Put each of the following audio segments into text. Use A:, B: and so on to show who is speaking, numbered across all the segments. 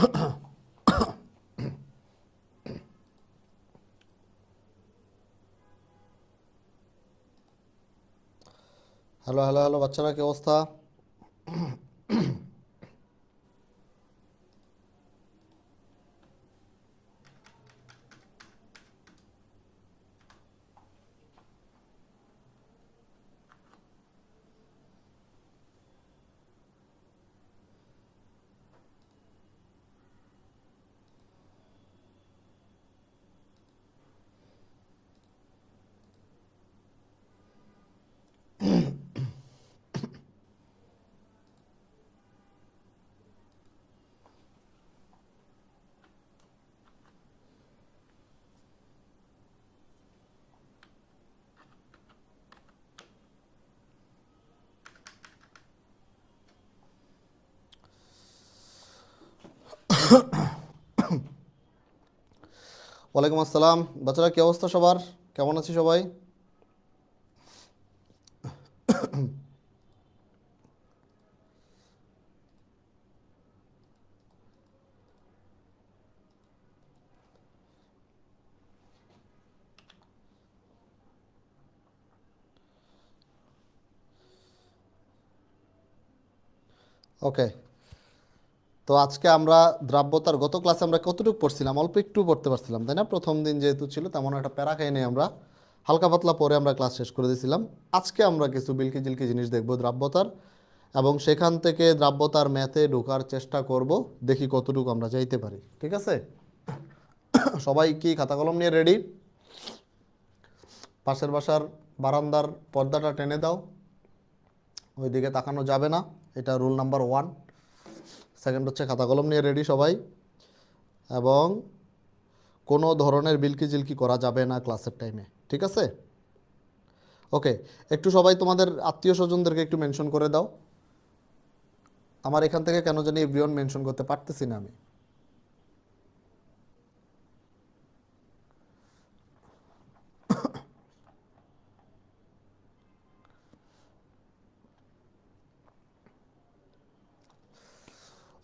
A: Hello hello hello বাচ্চারা, কি অবস্থা? ওয়ালাইকুম আসসালাম। বাচ্চারা, কি অবস্থা সবার? কেমন আছি সবাই? ওকে, তো আজকে আমরা দ্রাব্যতার গত ক্লাসে আমরা কতটুকু পড়ছিলাম? অল্প একটু পড়তে পারছিলাম, তাই না? প্রথম দিন যেহেতু ছিল, তেমন একটা প্যারা খাই নেই আমরা, হালকা পাতলা পরে আমরা ক্লাস শেষ করে দিয়েছিলাম। আজকে আমরা কিছু বিলকি জিলকি জিনিস দেখব দ্রাব্যতার, এবং সেখান থেকে দ্রাব্যতার ম্যাথে ঢোকার চেষ্টা করব, দেখি কতটুকু আমরা যাইতে পারি। ঠিক আছে? সবাই কি খাতা কলম নিয়ে রেডি? পাশের বাসার বারান্দার পর্দাটা টেনে দাও, ওইদিকে তাকানো যাবে না, এটা রুল নাম্বার 1। সেকেন্ড হচ্ছে খাতা কলম নিয়ে রেডি সবাই, এবং কোনো ধরনের বিলকি জিলকি করা যাবে না ক্লাসের টাইমে। ঠিক আছে? ওকে, একটু সবাই তোমাদের আত্মীয় স্বজনদেরকে একটু মেনশন করে দাও। আমার এখান থেকে কেন জানি এভরিওয়ান মেনশন করতে পারতেছি না আমি।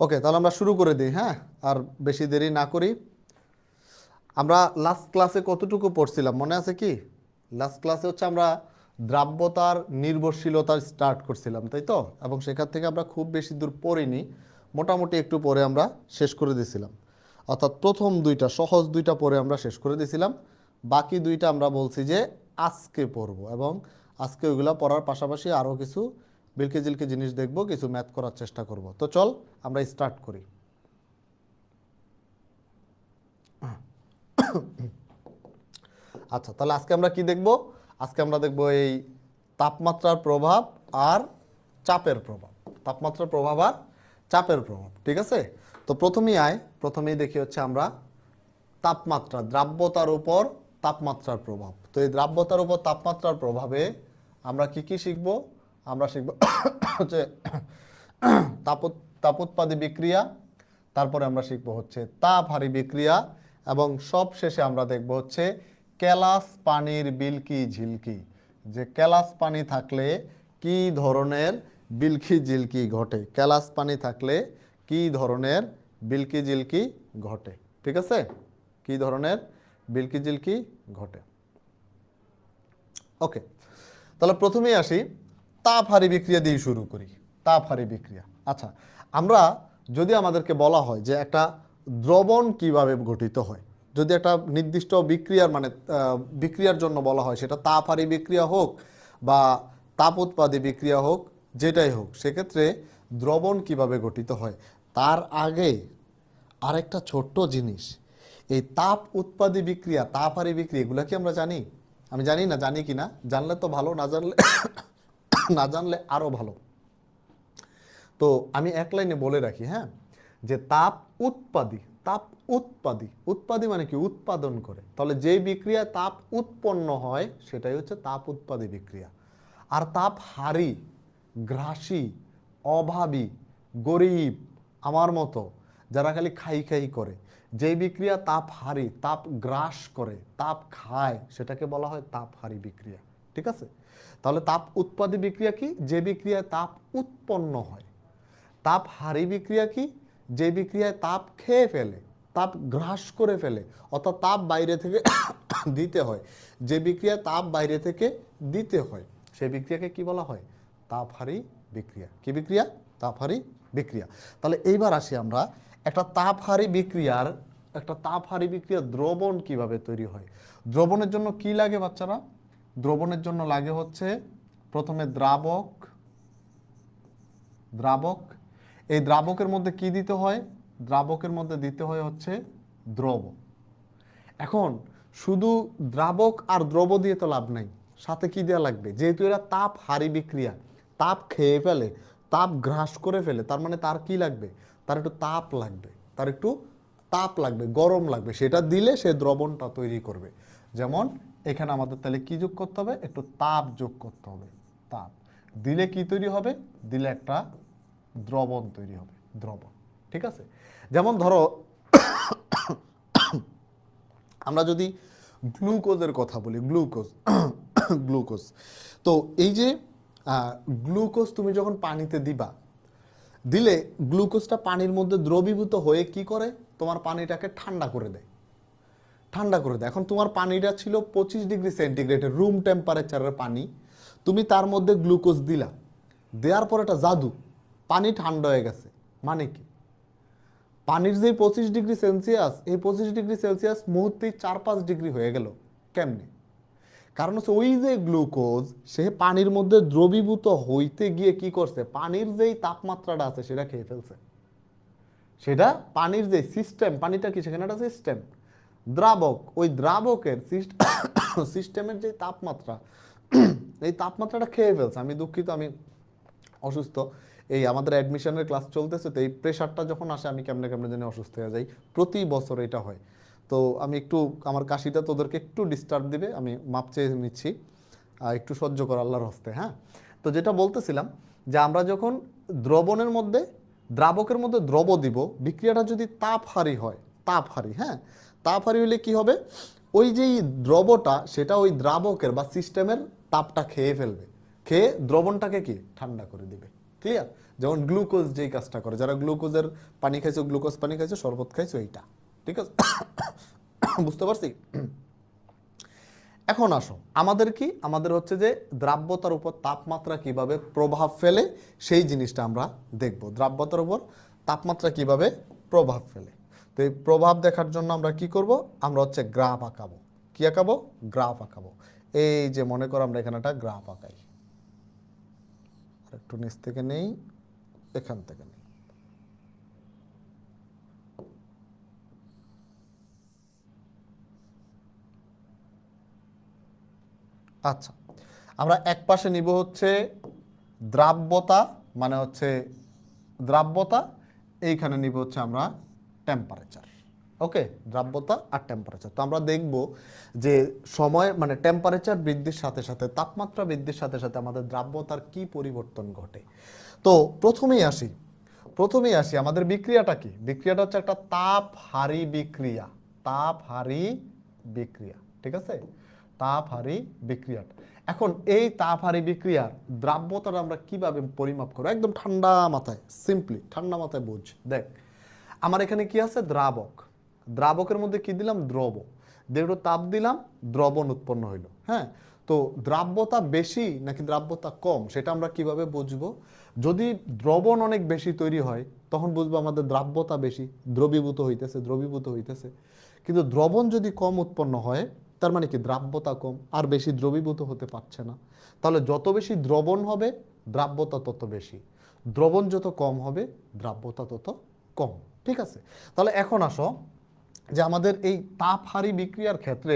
A: ওকে, তাহলে আমরা শুরু করে দিই। হ্যাঁ, আর বেশি দেরি না করি। আমরা লাস্ট ক্লাসে কতটুকু পড়ছিলাম মনে আছে কি? লাস্ট ক্লাসে হচ্ছে আমরা দ্রাব্যতার নির্ভরশীলতা স্টার্ট করছিলাম, তাই তো? এবং সেখান থেকে আমরা খুব বেশি দূর পড়িনি, মোটামুটি একটু পরে আমরা শেষ করে দিয়েছিলাম। অর্থাৎ প্রথম দুইটা সহজ দুইটা পরে আমরা শেষ করে দিয়েছিলাম, বাকি দুইটা আমরা বলছি যে আজকে পড়ব, এবং আজকে ওইগুলো পড়ার পাশাপাশি আরও কিছু বিলকে জিলকে জিনিস দেখব, কিছু ম্যাথ করার চেষ্টা করব। তো চল আমরা স্টার্ট করি। আচ্ছা, তাহলে আজকে আমরা কি দেখব? আজকে আমরা দেখব এই তাপমাত্রার প্রভাব আর চাপের প্রভাব। তাপমাত্রার প্রভাব আর চাপের প্রভাব। ঠিক আছে? তো প্রথমেই দেখি হচ্ছে আমরা তাপমাত্রা, দ্রাব্যতার উপর তাপমাত্রার প্রভাব। তো এই দ্রাব্যতার উপর তাপমাত্রার প্রভাবে আমরা কি কি শিখব? আমরা শিখব হচ্ছে তাপোৎপাদী বিক্রিয়া, তারপরে আমরা শিখব হচ্ছে তাপহারী বিক্রিয়া, এবং সব শেষে আমরা দেখব হচ্ছে কেলাস পানির বিলকি ঝিলকি। যে কেলাস পানি থাকলে কি ধরনের বিলকি ঝিলকি ঘটে, কেলাস পানি থাকলে কি ধরনের বিলকি ঝিলকি ঘটে। ঠিক আছে? কি ধরনের বিলকি ঝিলকি ঘটে। ওকে, তাহলে প্রথমেই আসি, তাপহারী বিক্রিয়া দিয়ে শুরু করি। তাপহারী বিক্রিয়া। আচ্ছা, আমরা যদি আমাদেরকে বলা হয় যে একটা দ্রবণ কিভাবে গঠিত হয়, যদি একটা নির্দিষ্ট বিক্রিয়ার মানে বিক্রিয়ার জন্য বলা হয়, সেটা তাপহারী বিক্রিয়া হোক বা তাপ উৎপাদী বিক্রিয়া হোক, যেটাই হোক, সেক্ষেত্রে দ্রবণ কিভাবে গঠিত হয় তার আগে আরেকটা ছোট্ট জিনিস, এই তাপ উৎপাদী বিক্রিয়া, তাপহারী বিক্রিয়া, এগুলা কি আমরা জানি? আমি জানি না, জানি কি না, জানলে তো ভালো, না জানলে না জানলে আরো ভালো। তো আমি এক লাইনে বলে রাখি, হ্যাঁ, যে তাপ উৎপাদী, তাপ উৎপাদী, উৎপাদী মানে কি? উৎপাদন করে। তাহলে যে বিক্রিয়া তাপ উৎপন্ন হয় সেটাই হচ্ছে তাপ উৎপাদী বিক্রিয়া। আর তাপ হারী, গ্রাসী, অভাবী, গরিব, আমার মতো যারা খালি খাই খাই করে, যে বিক্রিয়া তাপ হারী, তাপ গ্রাস করে, তাপ খায়, সেটাকে বলা হয় তাপ হারী বিক্রিয়া। ঠিক আছে? তাহলে তাপ উৎপাদী বিক্রিয়া কি? যে বিক্রিয়ায় তাপ উৎপন্ন হয়। তাপ হারী বিক্রিয়া কি? যে বিক্রিয়ায় তাপ খেয়ে ফেলে, তাপ গ্রাস করে ফেলে, অর্থাৎ তাপ বাইরে থেকে দিতে হয়, যে বিক্রিয়ায় তাপ বাইরে থেকে দিতে হয় সেই বিক্রিয়াকে কি বলা হয়? তাপহারী বিক্রিয়া। কি বিক্রিয়া? তাপহারী বিক্রিয়া। তাহলে এইবার আসি আমরা একটা তাপহারী বিক্রিয়া দ্রবণ কিভাবে তৈরি হয়। দ্রবণের জন্য কি লাগে বাচ্চারা? দ্রবণের জন্য লাগে হচ্ছে প্রথমে দ্রাবক। এই দ্রাবকের মধ্যে কি দিতে হয়? দ্রাবকের মধ্যে দিতে হয় হচ্ছে দ্রব। এখন শুধু দ্রাবক আর দ্রব দিয়ে তো লাভ নাই, সাথে কি দেওয়া লাগবে? যেহেতু এরা তাপহারী বিক্রিয়া, তাপ খেয়ে ফেলে, তাপ গ্রাস করে ফেলে, তার মানে তার কি লাগবে? তার একটু তাপ লাগবে, গরম লাগবে। সেটা দিলে সে দ্রবণটা তৈরি করবে। যেমন এখানে আমাদের তাহলে কি যোগ করতে হবে? একটু তাপ যোগ করতে হবে। তাপ দিলে কি তৈরি হবে? দিলে একটা দ্রবণ তৈরি হবে, দ্রবণ। ঠিক আছে? যেমন ধরো আমরা যদি গ্লুকোজের কথা বলি, গ্লুকোজ। তো এই যে গ্লুকোজ তুমি যখন পানিতে দিলে গ্লুকোজটা পানির মধ্যে দ্রবীভূত হয়ে কি করে? তোমার পানিটাকে ঠান্ডা করে দেয়। এখন তোমার পানিটা ছিল 25 ডিগ্রি সেন্টিগ্রেডের রুম টেম্পারেচারের পানি, তুমি তার মধ্যে গ্লুকোজ দিলা, দেওয়ার পর এটা জাদু, পানি ঠান্ডা হয়ে গেছে। মানে কি? পানির যে 25 ডিগ্রি সেলসিয়াস, এই 25 ডিগ্রি সেলসিয়াস মুহূর্তেই 4-5 ডিগ্রি হয়ে গেল। কেমনে? কারণ হচ্ছে ওই যে গ্লুকোজ সে পানির মধ্যে দ্রবীভূত হইতে গিয়ে কি করছে? পানির যেই তাপমাত্রাটা আছে সেটা খেয়ে ফেলছে। সেটা পানির যে সিস্টেম, পানিটা কি সেখানে একটা সিস্টেম, দ্রাবক, ওই দ্রাবকের সিস্টেমের যে তাপমাত্রা, এই তাপমাত্রাটা খেয়ে ফেলছে। আমি দুঃখিত, আমি অসুস্থ, এই আমাদের অ্যাডমিশনের ক্লাস চলতেছে, তো এই প্রেশারটা যখন আসে আমি কেমনে জানি অসুস্থ হয়ে যাই। প্রতি বছর এটা হয়। তো আমি একটু, আমার কাশিটা তোদেরকে একটু ডিস্টার্ব দিবে, আমি মাপ চেয়ে নিচ্ছি, একটু সহ্য কর আল্লাহর হস্তে। হ্যাঁ, তো যেটা বলতেছিলাম যে আমরা যখন দ্রাবকের মধ্যে দ্রব দিব, বিক্রিয়াটা যদি তাপহারী হয়, হ্যাঁ, তাপহারী হলে কি হবে? ওই যে দ্রবটা সেটা ওই দ্রাবকের বা সিস্টেমের তাপটা খেয়ে ফেলবে, খেয়ে দ্রবণটাকে কি ঠান্ডা করে দিবে। ক্লিয়ার? যেমন গ্লুকোজ যেই কাজটা করে, যারা গ্লুকোজের পানি খাইছো, গ্লুকোজ পানি খাইছো, শরবত খাইছো, এইটা। ঠিক আছে? বুঝতে পারছি? এখন আসো, আমাদের হচ্ছে যে দ্রাব্যতার উপর তাপমাত্রা কিভাবে প্রভাব ফেলে সেই জিনিসটা আমরা দেখব। দ্রাব্যতার উপর তাপমাত্রা কিভাবে প্রভাব ফেলে। তো এই প্রভাব দেখার জন্য আমরা কি করব? আমরা হচ্ছে গ্রাফ আঁকাবো। কি আঁকাবো? গ্রাফ আঁকাবো। এই যে মনে করো আমরা এখানে একটা গ্রাফ আঁকাই, একটু নিচ থেকে নেই, এখান থেকে নেই। আচ্ছা, আমরা এক পাশে নিব হচ্ছে দ্রাব্যতা, মানে হচ্ছে দ্রাব্যতা, এইখানে নিব হচ্ছে আমরা টেম্পারেচার। ওকে, দ্রাব্যতা আর টেম্পারেচার। তো আমরা দেখব যে সময় মানে টেম্পারেচার বৃদ্ধির সাথে সাথে, তাপমাত্রা বৃদ্ধির সাথে সাথে আমাদের দ্রাব্যতার কি পরিবর্তন ঘটে। তো প্রথমেই আসি আমাদের বিক্রিয়াটা কি? বিক্রিয়াটা হচ্ছে একটা তাপহারী বিক্রিয়া। ঠিক আছে? তাপহারী বিক্রিয়াটা। এখন এই তাপহারী বিক্রিয়ার দ্রাব্যতাটা আমরা কিভাবে পরিমাপ করব? একদম ঠান্ডা মাথায়, সিম্পলি ঠান্ডা মাথায় বুঝ। দেখ, আমার এখানে কি আছে? দ্রাবকের মধ্যে কি দিলাম? দ্রব। দেড় তাপ দিলাম, দ্রবণ উৎপন্ন হইল। হ্যাঁ, তো দ্রাব্যতা বেশি নাকি দ্রাব্যতা কম সেটা আমরা কিভাবে বুঝবো? যদি দ্রবণ অনেক বেশি তৈরি হয় তখন বুঝবো আমাদের দ্রাব্যতা বেশি, দ্রবীভূত হইতেছে। কিন্তু দ্রবণ যদি কম উৎপন্ন হয় তার মানে কি? দ্রাব্যতা কম, আর বেশি দ্রবীভূত হতে পারছে না। তাহলে যত বেশি দ্রবণ হবে দ্রাব্যতা তত বেশি, দ্রবণ যত কম হবে দ্রাব্যতা তত কম। ঠিক আছে? তাহলে এখন আসো যে আমাদের এই তাপহারী বিক্রিয়ার ক্ষেত্রে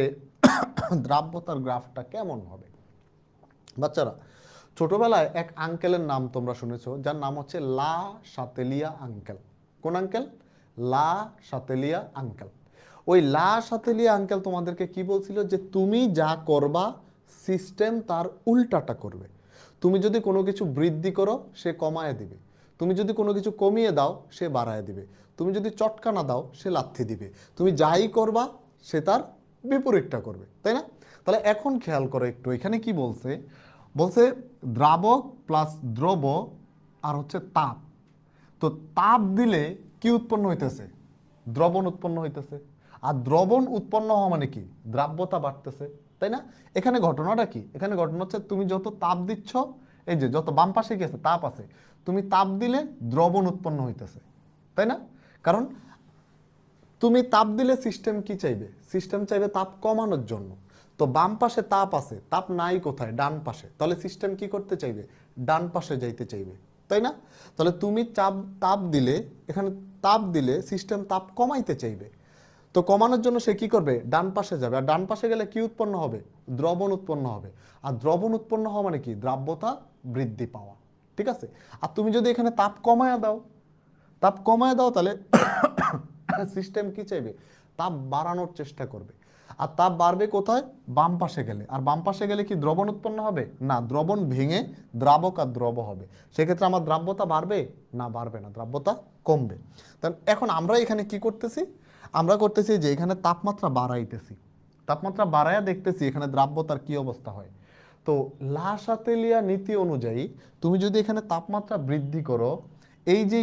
A: দ্রাব্যতার গ্রাফটা কেমন হবে। বাচ্চারা, ছোটবেলায় এক আঙ্কেলের নাম তোমরা শুনেছো, যার নাম হচ্ছে লা শাতেলিয়া আঙ্কেল। কোন আঙ্কেল? লা শাতেলিয়া আঙ্কেল। ওই লা শাতেলিয়া আঙ্কেল তোমাদেরকে কি বলছিল? যে তুমি যা করবা সিস্টেম তার উল্টাটা করবে। তুমি যদি কোনো কিছু বৃদ্ধি করো সে কমায় দিবে, তুমি যদি কোনো কিছু কমিয়ে দাও সে বাড়ায় দিবে, তুমি যদি চটকানা দাও সে লাথি দিবে, তুমি যাই করবা সে তার বিপরীতটা করবে, তাই না? তাহলে এখন খেয়াল করো একটু, এখানে কি বলছে? দ্রাবক প্লাস দ্রব আর হচ্ছে তাপ। তো তাপ দিলে কি উৎপন্ন হইতেছে? দ্রবণ উৎপন্ন হইতেছে। আর দ্রবণ উৎপন্ন হওয়া মানে কি? দ্রাব্যতা বাড়তেছে, তাই না? এখানে ঘটনাটা কি? এখানে ঘটনা হচ্ছে তুমি যত তাপ দিচ্ছ, এই যে যত বাম পাশে কি আছে? তাপ আছে। তুমি তাপ দিলে দ্রবণ উৎপন্ন হইতেছে, তাই না? কারণ তুমি তাপ দিলে সিস্টেম কি চাইবে? সিস্টেম চাইবে তাপ কমানোর জন্য। তো বাম পাশে তাপ আছে, তাপ নাই কোথায়? ডান পাশে। তাহলে সিস্টেম কি করতে চাইবে? ডান পাশে যাইতে চাইবে, তাই না? তাহলে তুমি তাপ দিলে, এখানে তাপ দিলে সিস্টেম তাপ কমাইতে চাইবে। তো কমানোর জন্য সে কি করবে? ডান পাশে যাবে। আর ডান পাশে গেলে কি উৎপন্ন হবে? দ্রবণ উৎপন্ন হবে। আর দ্রবণ উৎপন্ন হওয়া মানে কি? দ্রাব্যতা বৃদ্ধি পাওয়া, ঠিক আছে? আর তুমি যদি এখানে তাপ কমায়া দাও, তাহলে সিস্টেম কি চাইবে? তাপ বাড়ানোর চেষ্টা করবে। আর তাপ বাড়বে কোথায়? বাম পাশে গেলে। আর বাম পাশে গেলে কি দ্রবণ উৎপন্ন হবে? না, দ্রবণ ভেঙে দ্রাবক আর দ্রব হবে। সেক্ষেত্রে আমার দ্রাব্যতা বাড়বে? না, বাড়বে না, দ্রাব্যতা কমবে। তাহলে এখন আমরা এখানে কি করতেছি? আমরা করতেছি যে এখানে তাপমাত্রা বাড়াইতেছি। তাপমাত্রা বাড়াইয়া দেখতেছি এখানে দ্রাব্যতার কি অবস্থা হয়। তো লাসাতেলিয়া নীতি অনুযায়ী তুমি যদি এখানে তাপমাত্রা বৃদ্ধি করো, এই যে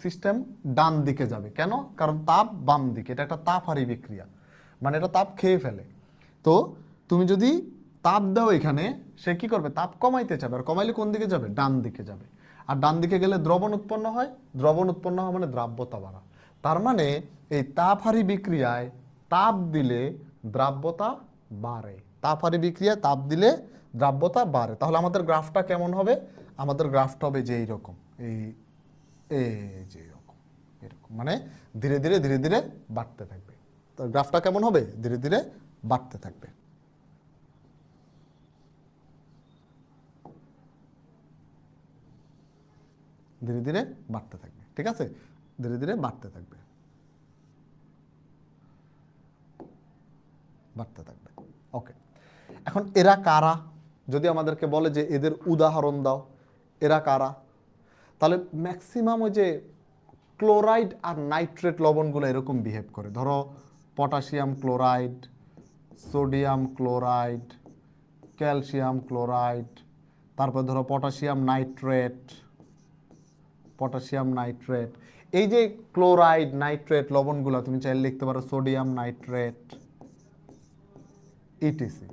A: সিস্টেম ডান দিকে যাবে। কেন? কারণ তাপ বাম দিকে, এটা একটা তাপহারী বিক্রিয়া, মানে এটা তাপ খেয়ে ফেলে। তো তুমি যদি তাপ দাও এখানে, সে কি করবে? তাপ কমাইতে যাবে। আর কমাইলে কোন দিকে যাবে? ডান দিকে যাবে। আর ডান দিকে গেলে দ্রবণ উৎপন্ন হয়। দ্রবণ উৎপন্ন হওয়া মানে দ্রাব্যতা বাড়া। তার মানে এই তাপহারী বিক্রিয়ায় তাপ দিলে দ্রাব্যতা বাড়ে। তাপহারী বিক্রিয়ায় তাপ দিলে দ্রাব্যতা বাড়ে। তাহলে আমাদের গ্রাফটা কেমন হবে? আমাদের গ্রাফটা হবে যে এইরকম, এই যে এরকম, এরকম, মানে ধীরে ধীরে ধীরে ধীরে বাড়তে থাকবে। তো গ্রাফটা কেমন হবে? ধীরে ধীরে বাড়তে থাকবে। ধীরে ধীরে বাড়তে থাকবে, ঠিক আছে? ধীরে ধীরে বাড়তে থাকবে, বাড়তে থাকবে। ওকে, এখন এরা কারা? যদি আমাদেরকে বলে যে এদের উদাহরণ দাও, এরা কারা? তাহলে ম্যাক্সিমাম ওই যে ক্লোরাইড আর নাইট্রেট লবণগুলো এরকম বিহেভ করে। ধরো potassium chloride, sodium chloride, calcium chloride, তারপর ধরো পটাশিয়াম নাইট্রেট। এই যে ক্লোরাইড নাইট্রেট লবণগুলো তুমি চাইলে লিখতে পারো সোডিয়াম নাইট্রেট, ইটিসি।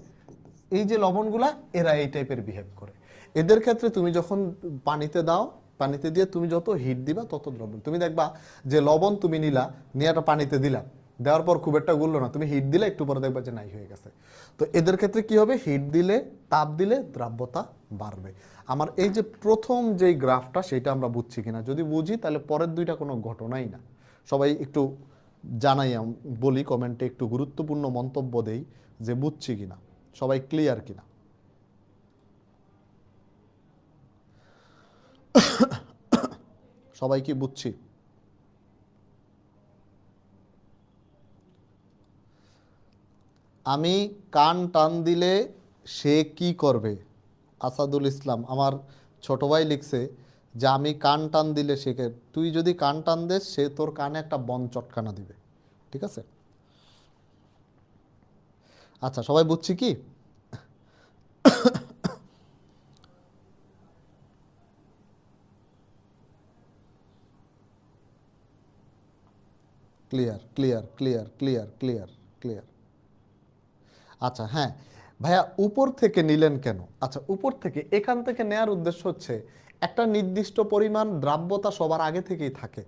A: এই যে লবণগুলা, এরা এই টাইপের বিহেভ করে। এদের ক্ষেত্রে তুমি যখন পানিতে দাও, পানিতে দিয়ে তুমি যত হিট দিবা তত দ্রবণ। তুমি দেখবা যে লবণ তুমি নিলা, নিয়ে একটা পানিতে দিলা, দেওয়ার পর খুব একটা গুললো না, তুমি হিট দিলে একটু পরে দেখবা যে নাই হয়ে গেছে। তো এদের ক্ষেত্রে কি হবে? হিট দিলে, তাপ দিলে দ্রাব্যতা বাড়বে। আমার এই যে প্রথম যেই গ্রাফটা, সেটা আমরা বুঝছি কিনা? যদি বুঝি তাহলে পরের দুইটা কোনো ঘটনাই না। সবাই একটু জানাই, বলি কমেন্টে একটু গুরুত্বপূর্ণ মন্তব্য দেই যে বুঝছি কিনা, সবাই ক্লিয়ার কিনা। সবাই কি বুঝছি? আমি কান টান দিলে সে কি করবে? আসাদুল ইসলাম, আমার ছোট ভাই লিখছে যে আমি কান টান দিলে সে, তুই যদি কান টান দেস সে তোর কানে একটা বন চটকানা দিবে, ঠিক আছে? আচ্ছা, সবাই বুঝছি কি? Clear clear clear clear clear clear. আচ্ছা, হ্যাঁ ভাইয়া, উপর থেকে নিলেন কেন? আচ্ছা, উপর থেকে, এখান থেকে নেয়ার উদ্দেশ্য হচ্ছে একটা নির্দিষ্ট পরিমাণ দ্রাব্যতা সবার আগে থেকেই থাকে।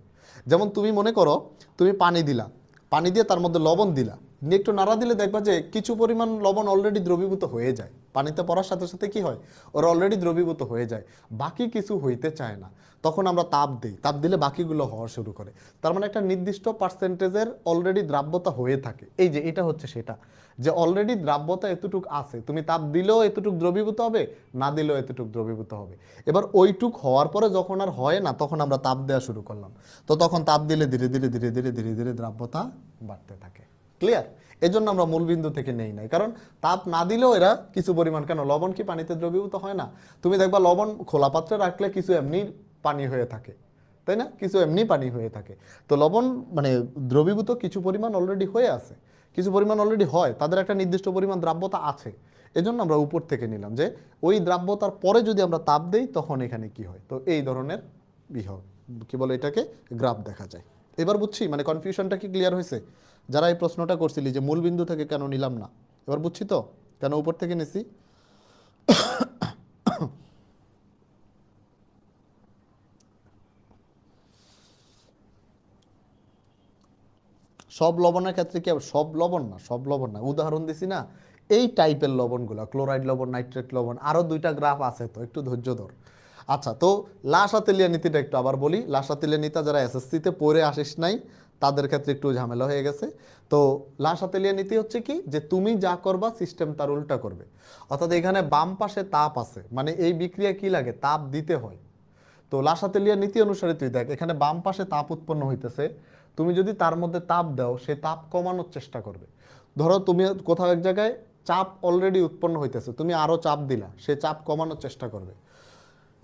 A: যেমন তুমি মনে করো তুমি পানি দিলা, পানি দিয়ে তার মধ্যে লবণ দিলা, নিয়ে একটু নাড়া দিলে দেখবা যে কিছু পরিমাণ লবণ অলরেডি দ্রবীভূত হয়ে যায়। পানিতে পড়ার সাথে সাথে কি হয়? ওরা অলরেডি দ্রবীভূত হয়ে যায়, বাকি কিছু হইতে চায় না। তখন আমরা তাপ দিই, তাপ দিলে বাকিগুলো হওয়া শুরু করে। তার মানে একটা নির্দিষ্ট পার্সেন্টেজের অলরেডি দ্রাব্যতা হয়ে থাকে। এই যে এটা হচ্ছে সেটা, যে অলরেডি দ্রাব্যতা এতটুক আছে, তুমি তাপ দিলেও এতটুক দ্রবীভূত হবে, না দিলেও এতটুক দ্রবীভূত হবে। এবার ওইটুক হওয়ার পরে যখন আর হয় না, তখন আমরা তাপ দেওয়া শুরু করলাম। তো তখন তাপ দিলে ধীরে ধীরে ধীরে ধীরে ধীরে ধীরে দ্রাব্যতা বাড়তে থাকে। ক্লিয়ার? এই জন্য আমরা মূলবিন্দু থেকে নেই নাই, কারণ তাপ না দিলেও এরা কিছু পরিমাণ, কেন লবণ কি পানিতে দ্রবীভূত হয় না? তুমি দেখবা লবণ খোলা পাত্রে রাখলে কিছু এমনি পানি হয়ে থাকে, তাই না? কিছু এমনি পানি হয়ে থাকে। তো লবণ মানে দ্রবীভূত কিছু পরিমাণ অলরেডি হয়ে আছে, কিছু পরিমাণ অলরেডি হয়, তাদের একটা নির্দিষ্ট পরিমাণ দ্রাব্যতা আছে। এজন্য আমরা উপর থেকে নিলাম যে ওই দ্রাব্যতার পরে যদি আমরা তাপ দেই তখন এখানে কি হয়। তো এই ধরনের কি বলে এটাকে, গ্রাফ দেখা যায়। এবার বুঝছি, মানে কনফিউশনটা কি ক্লিয়ার হয়েছে? যারা এই প্রশ্নটা করছিলি যে মূল বিন্দু থেকে কেন নিলাম না, এবার বুঝছি তো কেন উপর থেকে নিছি। সব লবণের ক্ষেত্রে কি হবে? সব লবণ না, সব লবণ না, উদাহরণ দিছি না, এই টাইপের লবণগুলো, ক্লোরাইড লবণ, নাইট্রেট লবণ, আরও দুইটা গ্রাফ আছে, তো একটু ধৈর্য ধর। আচ্ছা, তো লাসা তেলিয়া নীতিটা একটু আবার বলি। লাসা তেলিয়া নীতি যারা এসএসসিতে পড়ে আসিস নাই তাদের ক্ষেত্রে একটু ঝামেলা হয়ে গেছে। তো লাসা তেলিয়া নীতি হচ্ছে কি, যে তুমি যা করবা সিস্টেম তার উল্টা করবে। অর্থাৎ এখানে বাম পাশে তাপ আছে, মানে এই বিক্রিয়া কি লাগে, তাপ দিতে হয়। তো লাসা তেলিয়া নীতি অনুসারে তুই দেখ, এখানে বাম পাশে তাপ উৎপন্ন হইতেছে, তুমি যদি তার মধ্যে তাপ দাও সে তাপ কমানোর চেষ্টা করবে। ধরো তুমি কোথাও এক জায়গায় চাপ অলরেডি উৎপন্ন হইতেছে, তুমি আরো চাপ দিলা, সে চাপ কমানোর চেষ্টা করবে,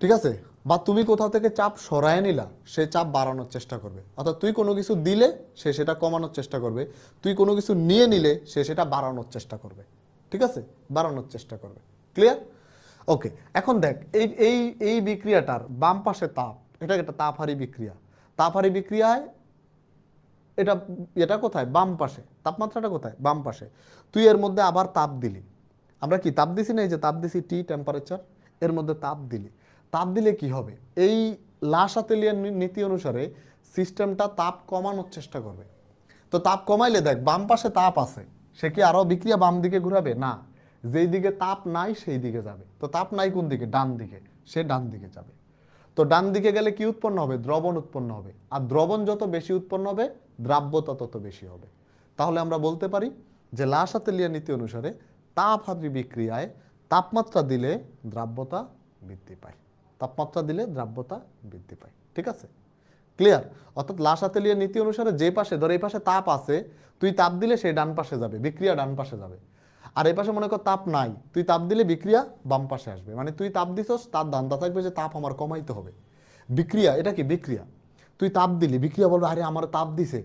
A: ঠিক আছে? বা তুমি কোথাও থেকে চাপ সরায় নিলা, সে চাপ বাড়ানোর চেষ্টা করবে। অর্থাৎ তুই কোনো কিছু দিলে সে সেটা কমানোর চেষ্টা করবে, তুই কোনো কিছু নিয়ে নিলে সে সেটা বাড়ানোর চেষ্টা করবে, ঠিক আছে? বাড়ানোর চেষ্টা করবে। ক্লিয়ার? ওকে, এখন দেখ এই এই এই বিক্রিয়াটার বাম পাশে তাপ, এটা একটা তাপহারী বিক্রিয়া। তাপহারী বিক্রিয়ায় এটা এটা কোথায়, বাম পাশে, তাপমাত্রাটা কোথায়, বাম পাশে। তুই এর মধ্যে আবার তাপ দিলি, আমরা কি তাপ দিছি না, এই যে তাপ দিছি টি টেম্পারেচার, এর মধ্যে তাপ দিলি, তাপ দিলে কি হবে, এই লাসা তেলিয়া নীতি অনুসারে সিস্টেমটা তাপ কমানোর চেষ্টা করবে। তো তাপ কমাইলে দেখ বাম পাশে তাপ আছে, সে কি আরো বিক্রিয়া বাম দিকে ঘুরাবে? না, যেই দিকে তাপ নাই সেই দিকে যাবে। তো তাপ নাই কোন দিকে, ডান দিকে, সে ডান দিকে যাবে। তো ডান দিকে গেলে কি উৎপন্ন হবে, দ্রবণ উৎপন্ন হবে। আর দ্রবণ যত বেশি উৎপন্ন হবে দ্রাব্যতা তত বেশি হবে। তাহলে আমরা বলতে পারি যে লাসা তেলিয়া নীতি অনুসারে তাপহারী বিক্রিয়ায় তাপমাত্রা দিলে দ্রাব্যতা বৃদ্ধি পায়, তাপমাত্রা দিলে দ্রাব্যতা বৃদ্ধি পায়, ঠিক আছে? ক্লিয়ার? অর্থাৎ লাসা তেলিয়া নীতি অনুসারে যে পাশে, ধর এই পাশে তাপ আছে, তুই তাপ দিলে সেই ডান পাশে যাবে, বিক্রিয়া ডান পাশে যাবে। আর এই পাশে মনে কর তাপ নাই, তুই তাপ দিলে বিক্রিয়া বাম পাশে আসবে। মানে তুই তাপ দিছস, তার ধান্দা থাকবে যে তাপ আমার কমাইতে হবে। বিক্রিয়া, এটা কি বিক্রিয়া, তুই তাপ দিলি, বিক্রিয়া বলবে আরে আমার তাপ দিছে,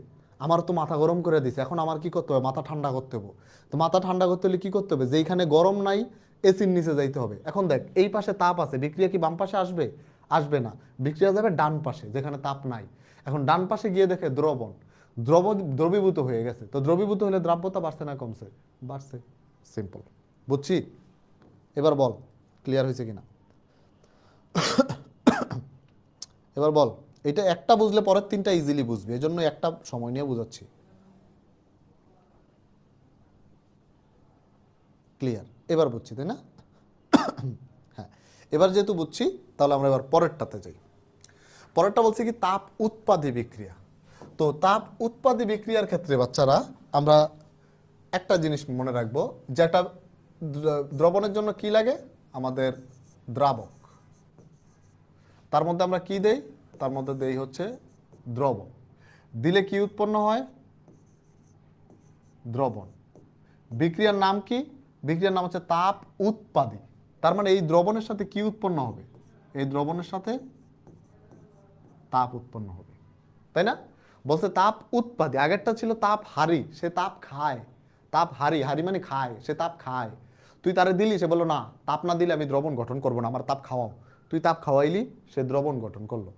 A: আমার তো মাথা গরম করে দিছে, এখন আমার কি করতে হবে, মাথা ঠান্ডা করতে হবে। তো মাথা ঠান্ডা করতে হলে কি করতে হবে, যেইখানে গরম নাই এসির নিচে যাইতে হবে। এখন দেখ এই পাশে তাপ আছে, বিক্রিয়া কি বাম পাশে আসবে? আসবে না, বিক্রিয়া যাবে ডান পাশে যেখানে তাপ নাই। এখন ডান পাশে গিয়ে দেখে দ্রবণ, দ্রবীভূত হয়ে গেছে। তো দ্রবীভূত হলে দ্রাব্যতা বাড়ছে না কমছে? বাড়ছে। সিম্পল, বুঝছি? এবার বল ক্লিয়ার হয়েছে কিনা, এবার বল। এটা একটা বুঝলে পরের তিনটা ইজিলি বুঝবে, এই জন্য একটা সময় নিয়ে বুঝাচ্ছি। ক্লিয়ার? এবার বুঝছি তাই না? হ্যাঁ, এবার যেহেতু বুঝছি তাহলে আমরা এবার পরেরটাতে যাই। পরেরটা বলছি কি, তাপ উৎপাদী বিক্রিয়া। তো তাপ উৎপাদী বিক্রিয়ার ক্ষেত্রে বাচ্চারা আমরা একটা জিনিস মনে রাখবো, যে একটা দ্রবণের জন্য কি লাগে আমাদের, দ্রাবক। তার মধ্যে আমরা কি দেই, তার মধ্যে দেই হচ্ছে দ্রবণ। দিলে কি উৎপন্ন হয়, দ্রবণ। বিক্রিয়ার নাম কি, বিক্রিয়ার নাম হচ্ছে তাপ উৎপাদী। তার মানে এই দ্রবণের সাথে কি উৎপন্ন হবে, এই দ্রবণের সাথে তাপ উৎপন্ন হবে, তাই না? বলছে তাপ উৎপাদী, আগেরটা ছিল তাপ হারি, সে তাপ খায়। তাপ হারি, হারি মানে খায়, সে তাপ খায়। তুই তারে দিলি, সে বললো না, তাপ না দিলে আমি দ্রবণ গঠন করবো না, আমার তাপ খাওয়াও। তুই তাপ খাওয়াইলি, সে দ্রবণ গঠন করলো।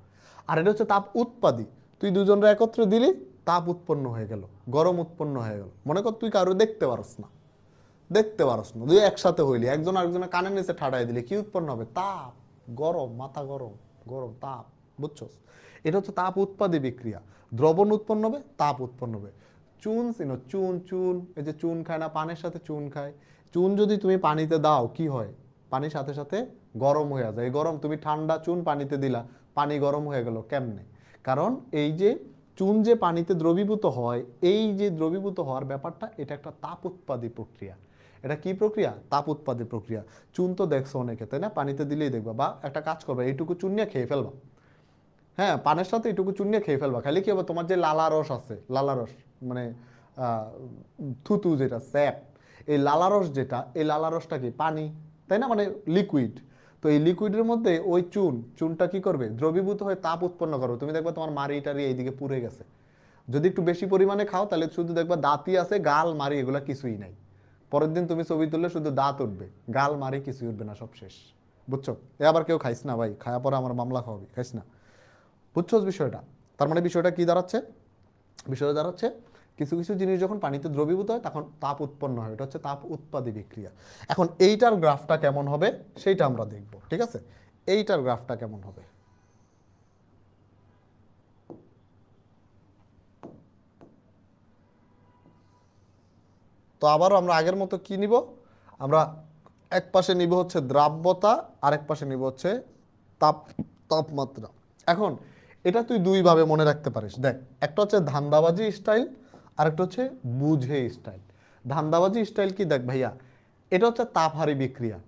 A: আর এটা হচ্ছে তাপ উৎপাদী, তুই দুজনরা একত্রে দিলি, তাপ উৎপন্ন হয়ে গেল, গরম উৎপন্ন হয়ে গেল। মনে কর তুই কারো দেখতে পারস না, দেখতে পারস না, দুই একসাথে হইলি, একজন আরেকজনের কানের নিচে ঠাড়াই দিলে কি উৎপন্ন হবে, তাপ, গরম, মাথা গরম, গরম তাপ, বুঝছস? এটা হচ্ছে তাপ উৎপাদী বিক্রিয়া। দ্রবণ উৎপন্ন হবে, তাপ উৎপন্ন হবে। চুন চিনো, চুন, চুন, এই যে চুন খায় না, পানির সাথে চুন খায়। চুন যদি তুমি পানিতে দাও কি হয়, পানির সাথে সাথে গরম হয়ে যায়। এই গরম, তুমি ঠান্ডা চুন পানিতে দিলা, পানি গরম হয়ে গেল কেমনে? কারণ এই যে চুন যে পানিতে দ্রবীভূত হয়, এই যে দ্রবীভূত হওয়ার ব্যাপারটা, এটা একটা তাপ উৎপাদী প্রক্রিয়া। এটা কি প্রক্রিয়া, তাপ উৎপাদী প্রক্রিয়া। চুন তো দেখছো অনেকে, তাই না? পানিতে দিলেই দেখবা, বা একটা কাজ করবা, এইটুকু চুন নিয়ে খেয়ে ফেলবা। হ্যাঁ, পানের সাথে এইটুকু চুন নিয়ে খেয়ে ফেলবা, খালি কি হবে, তোমার যে লালা রস আছে, লালা রস মানে থুতু যেটা স্যাপ, এই লালা রস যেটা, এই লালা রসটা কি পানি, তাই না? মানে লিকুইড। তো এই লিকুইডের মধ্যে ওই চুনটা কি করবে, দ্রবীভূত হয়ে তাপ উৎপন্ন করবে। তুমি দেখবা তোমার মারি টারি এইদিকে পুড়ে গেছে। যদি একটু বেশি পরিমাণে খাও তাহলে শুধু দেখবা দাঁতই আছে, গাল মারি এগুলা কিছুই নাই। পরের দিন তুমি ছবি তুললে শুধু দাঁত উঠবে, গাল মারি কিছুই উঠবে না, সব শেষ। বুঝছো? এ আবার কেউ খাইস না ভাই, খাওয়া পরে আমার মামলা খাওয়াবি, খাইস না। বুঝছো বিষয়টা? তার মানে বিষয়টা কি দাঁড়াচ্ছে? বিষয়টা দাঁড়াচ্ছে কিছু কিছু জিনিস যখন পানিতে দ্রবীভূত হয় তখন তাপ উৎপন্ন হয়, এটা হচ্ছে তাপ উৎপাদী বিক্রিয়া। এখন এইটার গ্রাফটা কেমন হবে সেইটা আমরা দেখব, ঠিক আছে? এইটার গ্রাফটা কেমন হবে? তো আবারও আমরা আগের মতো কি নিব, আমরা এক পাশে নিব হচ্ছে দ্রাব্যতা, আরেক পাশে নিব হচ্ছে তাপ তাপমাত্রা। এখন এটা তুই দুইভাবে মনে রাখতে পারিস, দেখ, একটা হচ্ছে ধান্দাবাজি স্টাইল, আরেকটা হচ্ছে বুঝে স্টাইল। ধান্দাবাজি স্টাইল কি, দেখ ভাইয়া, এটা হচ্ছে তাপহারী বিক্রিয়া,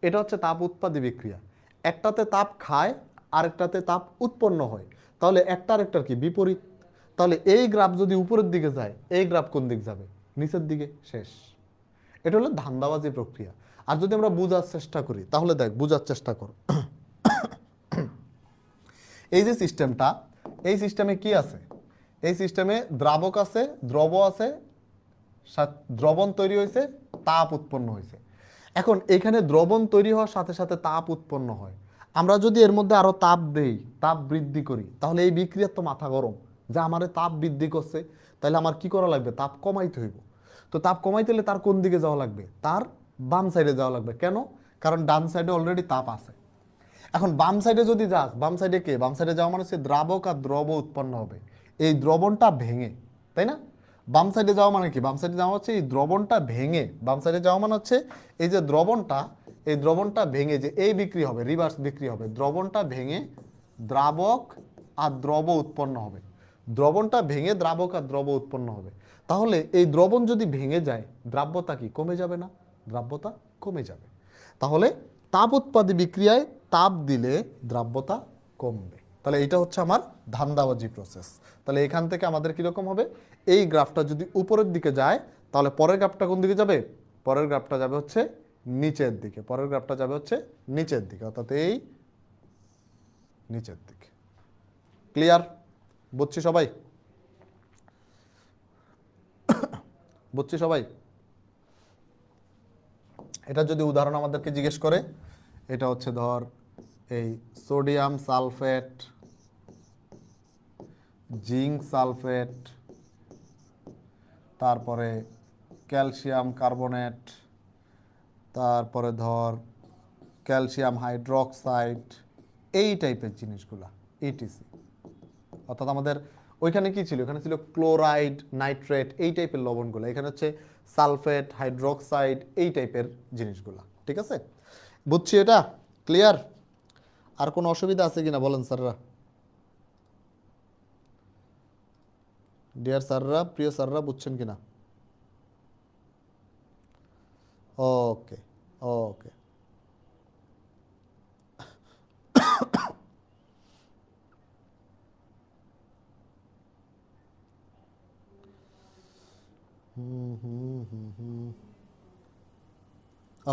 A: এটা হচ্ছে তাপ উৎপাদী বিক্রিয়া। একটাতে তাপ খায়, আরেকটাতে তাপ উৎপন্ন হয়, তাহলে একটা আরেকটার কি বিপরীত। তাহলে এই গ্রাফ যদি উপরের দিকে যায়, এই গ্রাফ কোন দিক যাবে? নিচের দিকে, শেষ। এটা হলো ধান্দাবাজি প্রক্রিয়া। আর যদি আমরা বোঝার চেষ্টা করি, তাহলে দেখ, বোঝার চেষ্টা কর, এই যে সিস্টেমটা, এই সিস্টেমে কি আছে? এই সিস্টেমে দ্রাবক আছে, দ্রব আছে, দ্রবণ তৈরি হয়েছে, তাপ উৎপন্ন হয়েছে। এখন এখানে দ্রবণ তৈরি হওয়ার সাথে সাথে তাপ উৎপন্ন হয়। আমরা যদি এর মধ্যে আরো তাপ দেই, তাপ বৃদ্ধি করি, তাহলে এই বিক্রিয়ার তো মাথা গরম, যে আমার তাপ বৃদ্ধি করছে, তাহলে আমার কি করা লাগবে? তাপ কমাইতে হইব। তো তাপ কমাইতে হলে তার কোন দিকে যাওয়া লাগবে? তার বাম সাইডে যাওয়া লাগবে। কেন? কারণ ডান সাইডে অলরেডি তাপ আছে। এখন বাম সাইডে যদি যাস, বাম সাইডে কে? বাম সাইডে যাওয়া মানে হচ্ছে দ্রাবক আর দ্রব উৎপন্ন হবে, এই দ্রবণটা ভেঙে, তাই না? বাম সাইডে যাওয়া মানে কি? বাম সাইডে যাওয়া হচ্ছে এই দ্রবণটা ভেঙে, বাম সাইডে যাওয়া মানে হচ্ছে এই যে দ্রবণটা, এই দ্রবণটা ভেঙে যে এই বিক্রি হবে, রিভার্স বিক্রি হবে, দ্রবণটা ভেঙে দ্রাবক আর দ্রব উৎপন্ন হবে, দ্রবণটা ভেঙে দ্রাবক আর দ্রব উৎপন্ন হবে। তাহলে এই দ্রবণ যদি ভেঙে যায়, দ্রাব্যতা কি কমে যাবে না? দ্রাব্যতা কমে যাবে। তাহলে তাপ উৎপাদী বিক্রিয়ায় তাপ দিলে দ্রাব্যতা কমবে। তাহলে এটা হচ্ছে আমার ধান্দাবাজি প্রসেস। তাহলে এখান থেকে আমাদের কিরকম হবে? এই গ্রাফটা যদি উপরের দিকে যায়, তাহলে পরের গ্রাফটা কোন দিকে যাবে? পরের গ্রাফটা যাবে হচ্ছে নিচের দিকে, পরের গ্রাফটা যাবে হচ্ছে নিচের দিকে, অর্থাৎ এই নিচের দিকে। ক্লিয়ার? বুঝছি সবাই? বুঝছি সবাই? এটা যদি উদাহরণ আমাদেরকে জিজ্ঞেস করে, এটা হচ্ছে ধর এই সোডিয়াম সালফেট, জিঙ্ক সালফেট, তারপরে ক্যালসিয়াম কার্বনেট, তারপরে ধর ক্যালসিয়াম হাইড্রোক্সাইড, এই টাইপের জিনিসগুলা, ইটিসি। অর্থাৎ আমাদের ওইখানে কি ছিল? এখানে ছিল ক্লোরাইড, নাইট্রেট, এই টাইপের লবণগুলো, এখানে হচ্ছে সালফেট, হাইড্রোক্সাইড, এই টাইপের জিনিসগুলা। ঠিক আছে? বুঝছি এটা? ক্লিয়ার? আর কোনো অসুবিধা আছে কিনা বলেন স্যাররা? ডিয়ার স্যাররা, প্রিয় স্যাররা, বুঝছেন কিনা? ওকে, ওকে।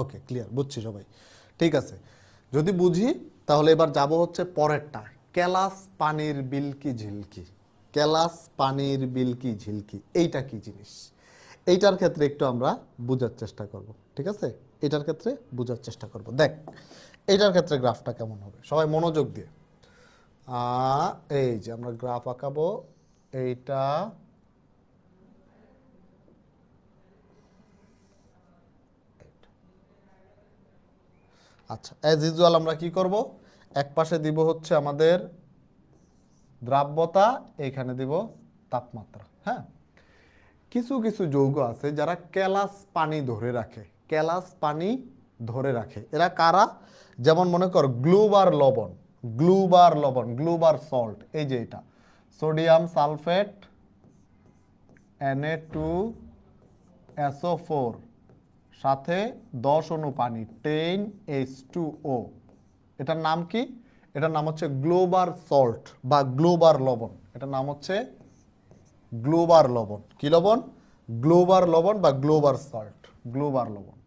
A: ওকে, ক্লিয়ার, বুঝছি সবাই। ঠিক আছে, যদি বুঝি তাহলে এবার যাব হচ্ছে পরেরটা, ক্যালাস পানির বিলকি ঝিলকি। ক্যালাস পানির বিলকি ঝিলকি, এইটা কি জিনিস? এইটার ক্ষেত্রে একটু আমরা বোঝার চেষ্টা করব। ঠিক আছে? এটার ক্ষেত্রে বোঝার চেষ্টা করব। দেখ, এইটার ক্ষেত্রে গ্রাফটা কেমন হবে, সবাই মনোযোগ দিয়ে। এই যে আমরা গ্রাফ আঁকাবো, এইটা আচ্ছা, অ্যাজ ইউজুয়াল আমরা কি করব? এক পাশে দিব হচ্ছে আমাদের দ্রাব্যতা, এইখানে দিব তাপমাত্রা। হ্যাঁ, কিছু কিছু যৌগ আছে যারা ক্যালাস পানি ধরে রাখে, ক্যালাস পানি ধরে রাখে। এরা কারা? যেমন মনে কর গ্লুবার লবণ, গ্লুবার লবণ, গ্লুবার সল্ট, এই যে এটা সোডিয়াম সালফেট Na2SO4 সাথে 10 অণু পানি 10H2O। এটার নাম কি? এটার নাম হচ্ছে গ্লোবার সল্ট বা গ্লোবার লবণ। এটার নাম হচ্ছে গ্লোবার লবণ। কি লবণ? গ্লোবার লবণ বা গ্লোবার সল্ট, গ্লোবার লবণ।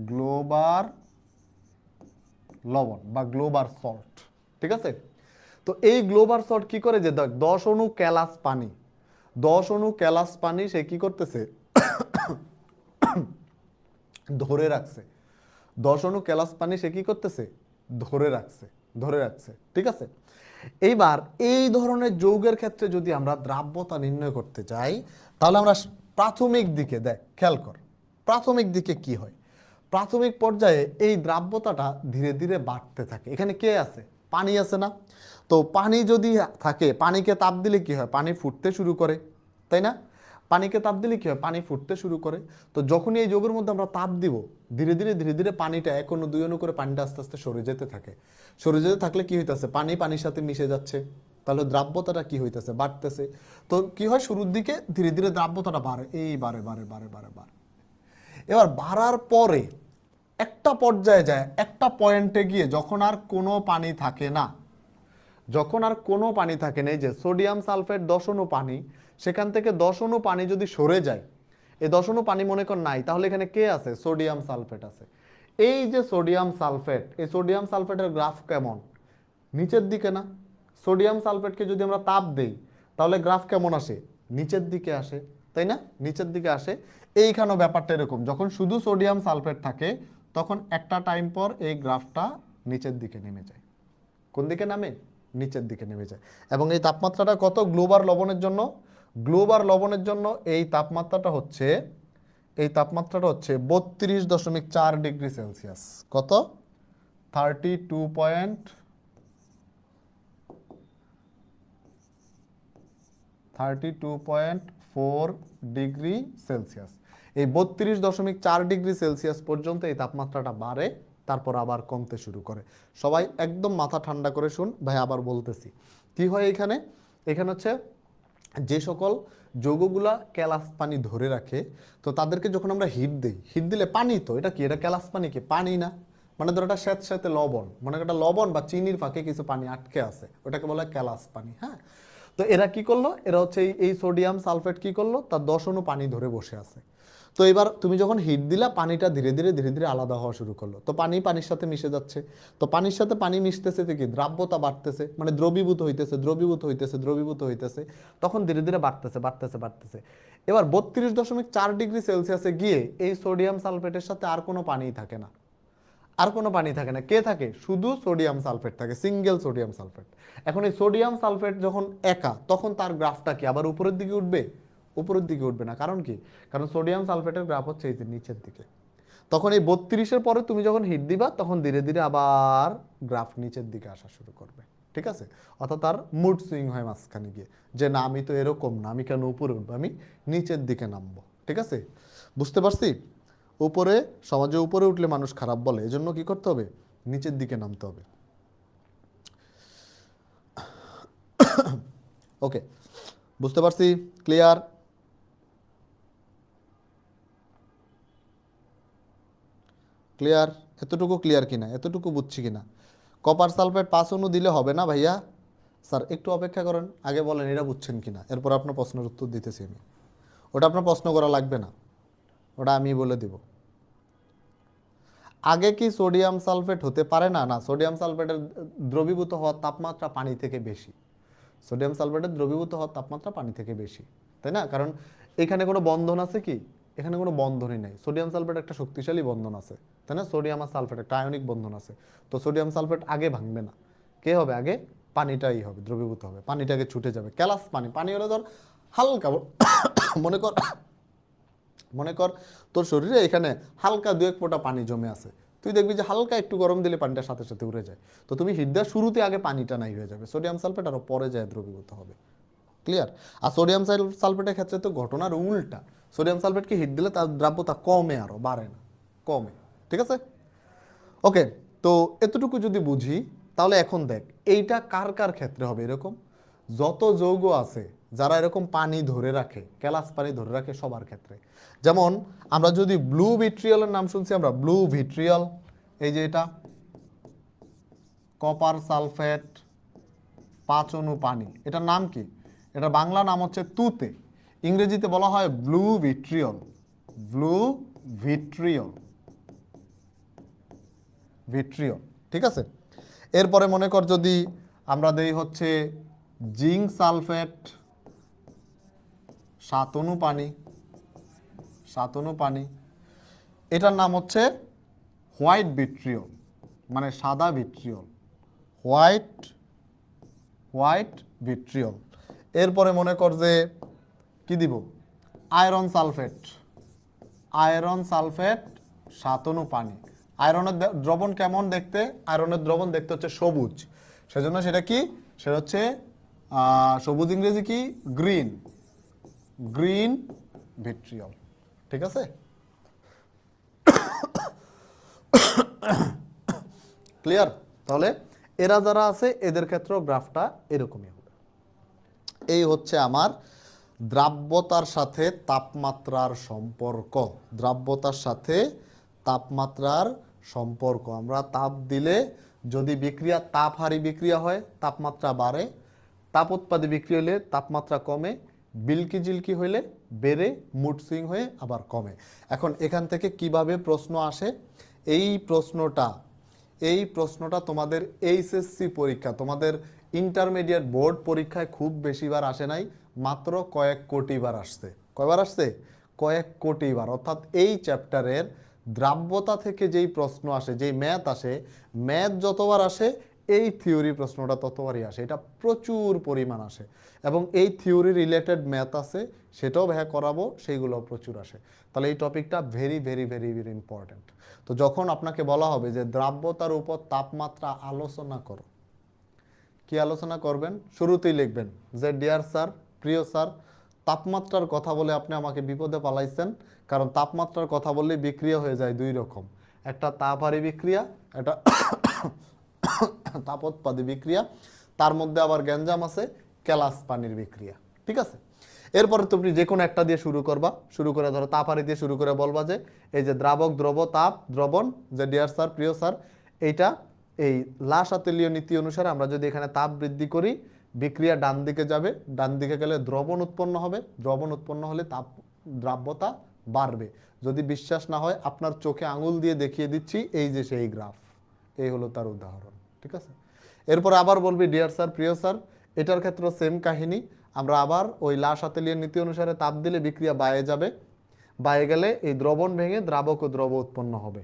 A: গ্লোবার লবণ বা গ্লোবার সল্ট। ঠিক আছে? তো এই গ্লোবার সল্ট কি করে? যে 10 অণু ক্যালাস পানি, 10 অণু ক্যালাস পানি সে কি করতেছে? ধরে রাখছে। 10 অণু কেলাস পানি সে কি করতেছে, ধরে রাখছে, ঠিক আছে। এইবার এই ধরনের যৌগের ক্ষেত্রে যদি আমরা দ্রাব্যতা নির্ণয় করতে চাই, তাহলে আমরা প্রাথমিক দিকে দেখ, খেয়াল কর, প্রাথমিক দিকে কি হয়। প্রাথমিক পর্যায়ে এই দ্রাব্যতাটা ধীরে ধীরে বাড়তে থাকে। এখানে কে আছে, পানি আছে না? তো পানি যদি থাকে, পানিকে তাপ দিলে কি হয়, পানি ফুটতে শুরু করে, তাই না? পানিকে তাপ দিলে কি হয়, পানি ফুটতে শুরু করে। তো যখনই এই যৌগের মধ্যে আমরা তাপ দিব, ধীরে ধীরে পানিটা 1 অণু 2 অণু করে পানিটা আস্তে আস্তে সরে যেতে থাকে। সরে যেতে থাকলে কি হইতেছে, পানি পানির সাথে মিশে যাচ্ছে, তাহলে দ্রাব্যতাটা কি হইতেছে, বাড়তেছে। তো কি হয়, শুরুর দিকে ধীরে ধীরে দ্রাব্যতাটা বাড়ে, এই বাড়ে। এবার বাড়ার পরে একটা পর্যায়ে যায়, একটা পয়েন্টে গিয়ে যখন আর কোনো পানি থাকে না, এই যে সোডিয়াম সালফেট 10 অণু পানি, সেখান থেকে 10 অণু পানি যদি সরে যায়, এই 10 অণু পানি মনে কর নাই, তাহলে এখানে কে আছে, সোডিয়াম সালফেট আছে। এই যে সোডিয়াম সালফেট, এই সোডিয়াম সালফেটের গ্রাফ কেমন, নিচের দিকে না? সোডিয়াম সালফেটকে যদি আমরা তাপ দেই, তাহলে গ্রাফ কেমন আসে, নিচের দিকে আসে, তাই না? নিচের দিকে আসে। এইখানেও ব্যাপারটা এরকম, যখন শুধু সোডিয়াম সালফেট থাকে, তখন একটা টাইম পর এই গ্রাফটা নিচের দিকে নেমে যায়। কোন দিকে নামে, নিচের দিকে নেমে যায়। এবং এই তাপমাত্রাটা কত, গ্লোবাল লবণের জন্য, এই তাপমাত্রাটা হচ্ছে 32.4 ডিগ্রি সেলসিয়াস। কত, 32.4 ডিগ্রি সেলসিয়াস। এই 32.4 ডিগ্রি সেলসিয়াস পর্যন্ত এই তাপমাত্রাটা বাড়ে, তারপর আবার কমতে শুরু করে। সবাই একদম মাথা ঠান্ডা করে শুন ভাই, আবার বলতেছি। কি হয় এখানে হচ্ছে যে সকল যৌগগুলা ক্যালাস পানি ধরে রাখে, তো তাদেরকে যখন আমরা হিট দিলে পানি, তো এটা কি, এটা ক্যালাস পানি কি, পানি না। মানে ধরো এটা স্যাঁতস্যাঁতে লবণ, মানে একটা লবণ বা চিনির ফাঁকে কিছু পানি আটকে আছে, ওটাকে বলা হয় ক্যালাস পানি। হ্যাঁ, তো এরা কি করলো, এরা হচ্ছে এই সোডিয়াম সালফেট কি করলো, তার 10 অণু পানি ধরে বসে আছে। তো এবার তুমি যখন হিট দিলা, পানিটা ধীরে ধীরে আলাদা হওয়া শুরু করলো। তো পানি পানির সাথে মিশে যাচ্ছে, তো পানির সাথে পানি মিশতেছে কি, দ্রাব্যতা বাড়তেছে, মানে দ্রবীভূত হইতেছে, তখন ধীরে ধীরে বাড়তেছে। এবার 32.4 ডিগ্রি সেলসিয়াসে গিয়ে এই সোডিয়াম সালফেটের সাথে আর কোনো পানিই থাকে না, কে থাকে, শুধু সোডিয়াম সালফেট থাকে, সিঙ্গেল সোডিয়াম সালফেট। এখন এই সোডিয়াম সালফেট যখন একা, তখন তার গ্রাফটা কি আবার উপরের দিকে উঠবে না। কারণ কি, কারণ সোডিয়াম সালফেটের গ্রাফ হচ্ছে এই যে নিচের দিকে। তখন এই 32-এর পরে তুমি যখন হিট দিবা, তখন ধীরে ধীরে আবার গ্রাফ নিচের দিকে আসা শুরু করবে, ঠিক আছে। অর্থাৎ তার মুড সুইং হয় মাঝখানে গিয়ে, যে না আমি তো এরকম না, আমি কেন উপরে উঠবো, আমি নিচের দিকে নামবো, ঠিক আছে। বুঝতে পারছি? সমাজে উপরে উঠলে মানুষ খারাপ বলে, এজন্য কি করতে হবে, নিচের দিকে নামতে হবে। ওকে, বুঝতে পারছি, ক্লিয়ার? এতটুকু ক্লিয়ার কিনা, এতটুকু বুঝছি কিনা? কপার সালফেট 5 অণু দিলে হবে না ভাইয়া? স্যার একটু অপেক্ষা করেন, আগে বলেন এটা বুঝছেন কিনা, এরপর আপনার প্রশ্নের উত্তর দিতেছি আমি। ওটা আপনার প্রশ্ন করা লাগবে না, ওটা আমি বলে দিব। আগে কি সোডিয়াম সালফেট হতে পারে না? না, সোডিয়াম সালফেটের দ্রবীভূত হওয়ার তাপমাত্রা পানি থেকে বেশি। তাই না? কারণ এখানে কোনো বন্ধন আছে কি, এখানে কোনো বন্ধনই নাই। সোডিয়াম সালফেট একটা শক্তিশালী বন্ধন আছে, তাই না? সোডিয়াম আর সালফেট একটা আয়নিক বন্ধন আছে। তো সোডিয়াম সালফেট আগে ভাঙবে না, কে হবে আগে, পানিটাই হবে, দ্রবীভূত হবে, পানিটাকে ছুটে যাবে। ক্যালাস পানি হলে ধর হালকা মনে কর তোর শরীরে এখানে হালকা 2-1 ফোঁটা পানি জমে আছে, তুই দেখবি যে হালকা একটু গরম দিলে পানিটা সাথে সাথে উড়ে যায়। তো তুমি হিট দেওয়ার শুরুতে আগে পানিটা নাই হয়ে যাবে, সোডিয়াম সালফেট আরও পরে যায় দ্রবীভূত হবে। ক্লিয়ার? আর সোডিয়াম সালফেটের ক্ষেত্রে তো ঘটনার উল্টা, সোডিয়াম সালফেটকে হিট দিলে তার দ্রাব্যতা কমে, আরও বাড়ে না, কমে, ঠিক আছে। ওকে, তো এতটুকু যদি বুঝি, তাহলে এখন দেখ এইটা কার কার ক্ষেত্রে হবে এরকম, যত যৌগ আছে যারা এরকম পানি ধরে রাখে, ক্যালাস পানি ধরে রাখে, সবার ক্ষেত্রে। যেমন আমরা যদি ব্লু ভিট্রিয়লের নাম শুনছি, আমরা ব্লু ভিট্রিয়ল, এই যে এটা কপার সালফেট 5 অণু পানি, এটার নাম কি, এটা বাংলা নাম হচ্ছে তুতে, ইংরেজিতে বলা হয় ব্লু ভিট্রিয়ল। ঠিক আছে। এরপরে মনে কর যদি আমরা দেই হচ্ছে জিঙ্ক সালফেট 7 অণু পানি, এটার নাম হচ্ছে হোয়াইট ভিট্রিয়ল মানে সাদা ভিট্রিয়ল, হোয়াইট হোয়াইট ভিট্রিয়ল। এরপরে মনে কর যে কি দিব, আয়রন সালফেট, আয়রন সালফেট 7 অণু পানি। আয়রনের দ্রবণ কেমন দেখতে? আয়রনের দ্রবণ দেখতে হচ্ছে সবুজ, সেজন্য সেটা কি, সেটা হচ্ছে সবুজ ইংরেজি কি, গ্রিন, গ্রিন ভিট্রিয়ল। ঠিক আছে, ক্লিয়ার? তাহলে এরা যারা আছে এদের ক্ষেত্রেও গ্রাফটা এরকমই হবে। এই হচ্ছে আমার দ্রাব্যতার সাথে তাপমাত্রার সম্পর্ক, দ্রাব্যতার সাথে তাপমাত্রার সম্পর্ক। আমরা তাপ দিলে যদি বিক্রিয়া তাপহারী বিক্রিয়া হয় তাপমাত্রা বাড়ে, তাপোৎপাদী বিক্রিয়া হলে তাপমাত্রা কমে, বিলকি জিলকি হইলে বেড়ে, মুড সুইং হয়ে আবার কমে। এখন এখান থেকে কিভাবে প্রশ্ন আসে, এই প্রশ্নটা তোমাদের এইচএসসি পরীক্ষা, তোমাদের ইন্টারমিডিয়েট বোর্ড পরীক্ষায় খুব বেশিবার আসে নাই, মাত্র কয়েক কোটি বার আসছে। কয়বার আসছে? কয়েক কোটি বার। অর্থাৎ এই চ্যাপ্টারের দ্রাব্যতা থেকে যেই প্রশ্ন আসে, যেই ম্যাথ আসে, ম্যাথ যতবার আসে এই থিওরি প্রশ্নটা ততবারই আসে। এটা প্রচুর পরিমাণ আসে এবং এই থিওরি রিলেটেড ম্যাথ আছে, সেটাও ভাইয়া করাবো, সেইগুলো প্রচুর আসে। তাহলে এই টপিকটা very very very very important. তো যখন আপনাকে বলা হবে যে দ্রাব্যতার উপর তাপমাত্রা আলোচনা করো, কি আলোচনা করবেন? শুরুতেই লিখবেন যে ডিয়ার স্যার, প্রিয় স্যার, তাপমাত্রার কথা বলে আপনি আমাকে বিপদে পালাইছেন। কারণ তাপমাত্রার কথা বললে বিক্রিয়া হয়ে যায় দুই রকম, একটা তাপহারী বিক্রিয়া, একটা তাপোৎপাদী বিক্রিয়া, তার মধ্যে আবার গ্যাঞ্জাম আছে কেলাস পানির বিক্রিয়া। ঠিক আছে, এরপরে তুমি যে কোনো একটা দিয়ে শুরু করবা, শুরু করে ধরো তাপহারী দিয়ে শুরু করে বলবা যে এই যে দ্রাবক, দ্রব, তাপ, দ্রবণ, যে ডিয়ার স্যার, প্রিয় স্যার, এইটা এই লাসাতেলীয় নীতি অনুসারে আমরা যদি এখানে তাপ বৃদ্ধি করি, বিক্রিয়া ডান দিকে যাবে, ডান দিকে গেলে দ্রবণ উৎপন্ন হবে, দ্রবণ উৎপন্ন হলে তাপ দ্রাব্যতা বাড়বে। যদি বিশ্বাস না হয় আপনার চোখে আঙুল দিয়ে দেখিয়ে দিচ্ছি, এই যে সেই গ্রাফ, এই হলো তার উদাহরণ। ঠিক আছে, এরপর আবার বলবি ডিয়ার স্যার, প্রিয় স্যার, এটার ক্ষেত্রে সেম কাহিনী, আমরা আবার ওই লাসাতেলীয় নীতি অনুসারে তাপ দিলে বিক্রিয়া বায়ে যাবে, বায়ে গেলে এই দ্রবণ ভেঙে দ্রাবক ও দ্রব উৎপন্ন হবে।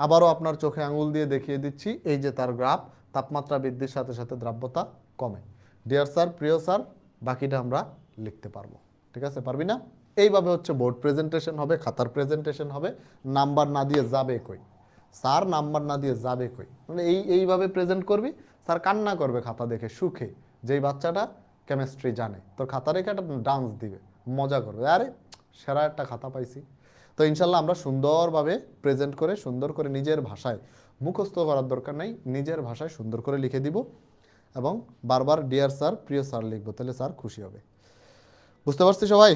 A: আবারও আপনার চোখে আঙুল দিয়ে দেখিয়ে দিচ্ছি, এই যে তার গ্রাফ, তাপমাত্রা বৃদ্ধির সাথে সাথে দ্রাব্যতা কমে। ডিয়ার স্যার, প্রিয় স্যার, বাকিটা আমরা লিখতে পারবো। ঠিক আছে, পারবি না? এইভাবে হচ্ছে বোর্ড প্রেজেন্টেশন হবে, খাতার প্রেজেন্টেশন হবে। নাম্বার না দিয়ে যাবে কই স্যার, নাম্বার না দিয়ে যাবে কই, মানে এইভাবে প্রেজেন্ট করবি, স্যার কান্না করবে খাতা দেখে সুখে, যেই বাচ্চাটা কেমিস্ট্রি জানে, তোর খাতা রেখে একটা ডান্স দিবে, মজা করবে, আরে সেরা একটা খাতা পাইছি। তো ইনশাল্লাহ আমরা সুন্দরভাবে প্রেজেন্ট করে, সুন্দর করে নিজের ভাষায়, মুখস্থ করার দরকার নেই, নিজের ভাষায় সুন্দর করে লিখে দিব এবং বারবার ডিয়ার স্যার, প্রিয় স্যার লিখবো, তাহলে স্যার খুশি হবে। বুঝতে পারছি সবাই?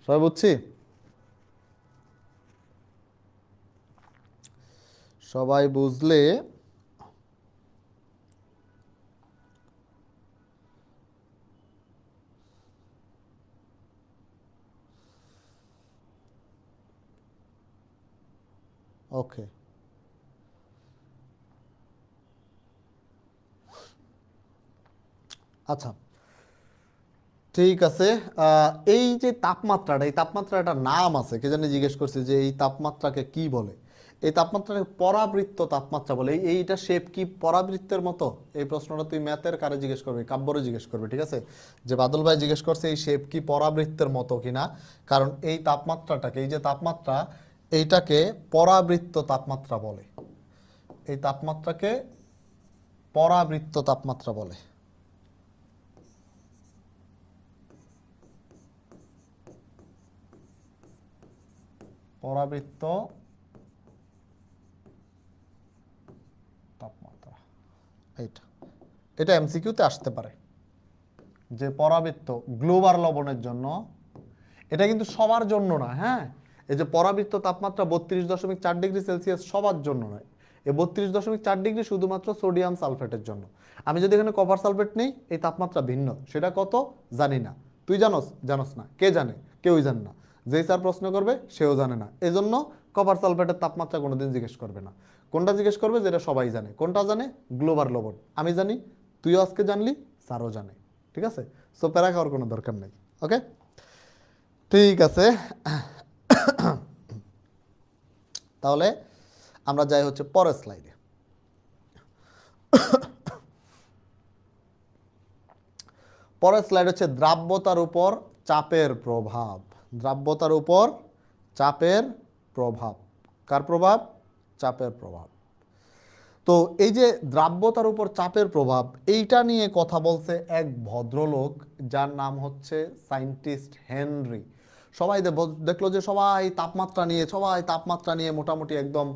A: সবাই বুঝছি? সবাই বুঝলে ওকে। আচ্ছা, ঠিক আছে। এই যে তাপমাত্রাটা, এই তাপমাত্রাটা নাম আছে, কে জানি জিজ্ঞেস করছে যে এই তাপমাত্রাকে কি বলে? এই তাপমাত্রাকে পরাবৃত্ত তাপমাত্রা বলে। এইটা শেপ কি পরাবৃত্তের মতো? এই প্রশ্নটা তুই ম্যাথের কারে জিজ্ঞেস করবি, কাব্যরে জিজ্ঞেস করবি। ঠিক আছে, যে বাদল ভাই জিজ্ঞেস করছে এই শেপ কি পরাবৃত্তের মতো কিনা, কারণ এই তাপমাত্রাটাকে, এই যে তাপমাত্রা, এইটাকে পরাবৃত্ত তাপমাত্রা বলে। এই তাপমাত্রাকে পরাবৃত্ত তাপমাত্রা বলে। পরাবৃত্ত তাপমাত্রা, এটা এমসিকিউতে আসতে পারে যে পরাবৃত্ত গ্লোবাল লবণের জন্য, এটা কিন্তু সবার জন্য না। হ্যাঁ, এই যে পরাবৃত্ত তাপমাত্রা 32.4 ডিগ্রি সেলসিয়াস সবার জন্য নয়, এই 32.4 ডিগ্রি শুধুমাত্র সোডিয়াম সালফেটের জন্য। আমি যদি এখানে কপার সালফেট নেই, এই তাপমাত্রা ভিন্ন। সেটা কত জানি না, তুই জানোস? জানোস না। কে জানে? কেউই জানে না। যেই স্যার প্রশ্ন করবে সেও জানে না, এজন্য কপার সালফেটের তাপমাত্রা কোনোদিন জিজ্ঞেস করবে না। কোনটা জিজ্ঞেস করবে? যেটা সবাই জানে। কোনটা জানে? গ্লোবাল লবণ। আমি জানি, তুইও আজকে জানলি, স্যারও জানে। ঠিক আছে, সো প্যারা খাওয়ার কোনো দরকার নেই। ওকে, ঠিক আছে। তাহলে আমরা যাই হচ্ছে পরের স্লাইডে। পরের স্লাইড হচ্ছে দ্রাব্যতার উপর চাপের প্রভাব। দ্রাব্যতার উপর চাপের প্রভাব। কার প্রভাব? চাপের প্রভাব। তো এই যে দ্রাব্যতার উপর চাপের প্রভাব, এইটা নিয়ে কথা বলছে এক ভদ্রলোক, যার নাম হচ্ছে সায়েন্টিস্ট হেনরি। সবাই দেখলো যে সবাই তাপমাত্রা নিয়ে মোটামুটি একদম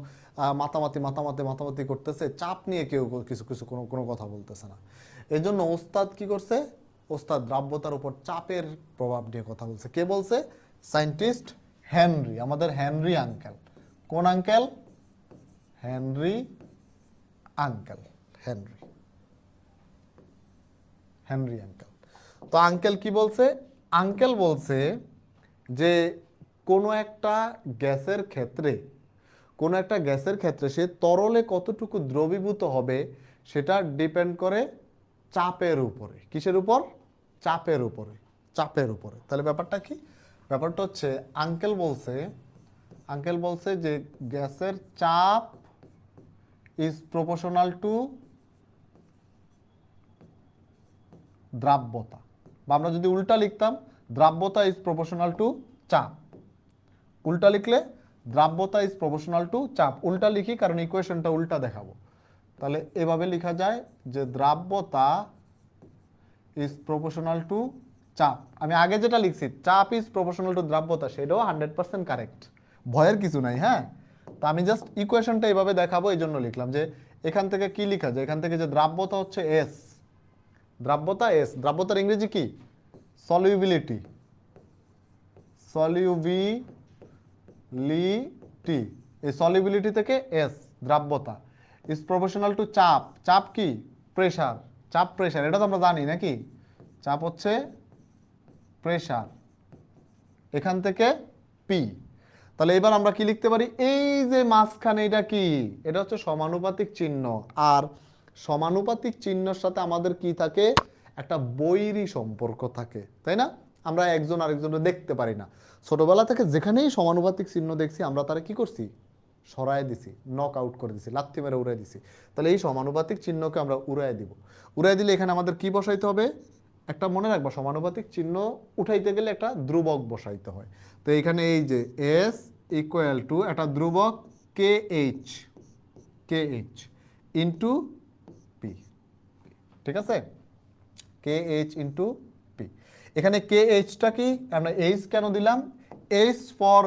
A: মাতামাতি করতেছে, চাপ নিয়ে কেউ কিছু কোনো কথা বলতেছে না। এই জন্য ওস্তাদ কি করছে? ওস্তাদ দ্রাব্যতার উপর চাপের প্রভাব নিয়ে কথা বলছে। কে বলছে? সায়েন্টিস্ট হেনরি, আমাদের হেনরি আঙ্কেল। কোন uncle? Henry uncle, Henry uncle. তো আঙ্কেল কি বলছে? আঙ্কেল বলছে যে কোনো একটা গ্যাসের ক্ষেত্রে সে তরলে কতটুকু দ্রবীভূত হবে সেটা ডিপেন্ড করে চাপের উপরে। কিসের উপর? চাপের উপরে। তাহলে ব্যাপারটা কি? ব্যাপারটা হচ্ছে আঙ্কেল বলছে যে গ্যাসের চাপ is proportional to দ্রাব্যতা, বা আমরা যদি উল্টা লিখতাম, দ্রাব্যতা is proportional to চাপ। উল্টা লিখলে দ্রাব্যতা is proportional to চাপ। উল্টা লিখি কারণ ইকুয়েশনটা উল্টা দেখাবো। তাহলে এভাবে লেখা যায় যে দ্রাব্যতা is proportional to চাপ। আমি আগে যেটা লিখছি চাপ is proportional to দ্রাব্যতা, সেটাও 100% কারেক্ট, ভয়ের কিছু নাই। হ্যাঁ, তা আমি জাস্ট ইকুয়েশনটা এইভাবে দেখাবো, এই জন্য লিখলাম যে এখান থেকে কি লেখা যায়, এখান থেকে যে দ্রাব্যতা হচ্ছে এস, দ্রাব্যতার ইংরেজি কি? সলিউবিলিটি। এই সলিউবিলিটি থেকে এস, দ্রাব্যতা ইজ প্রপোর্শনাল টু চাপ। চাপ কি? প্রেসার। প্রেসার এটা তো আমরা জানি নাকি? চাপ হচ্ছে প্রেসার, এখান থেকে পি। তাহলে এবার আমরা কি লিখতে পারি? এই যে মাঝখানে এটা কি? এটা হচ্ছে সমানুপাতিক চিহ্ন। আর সমানুপাতিক চিহ্নের সাথে আমাদের কি থাকে? একটা বৈরী সম্পর্ক থাকে, তাই না? আমরা একজন আরেকজনের দেখতে পারি না। ছোটবেলা থেকে যেখানেই সমানুপাতিক চিহ্ন দেখছি আমরা তারা কি করছি? সরায় দিছি, নক আউট করে দিছি, লাথি মেরে উড়াই দিছি। তাহলে এই সমানুপাতিক চিহ্নকে আমরা উড়াই দিব। উড়াই দিলে এখানে আমাদের কি বসাইতে হবে? একটা মনে রাখবা, সমানুপাতিক চিহ্ন উঠাইতে গেলে একটা ধ্রুবক বসাইতে হয়। তো এখানে এই যে এস ইকুয়াল টু একটা ধ্রুবক কে এইচ ইন্টু পি। ঠিক আছে, কে এইচ ইন্টু পি। এখানে কে এইচটা কি? আমরা এইচ কেন দিলাম? এইচ ফর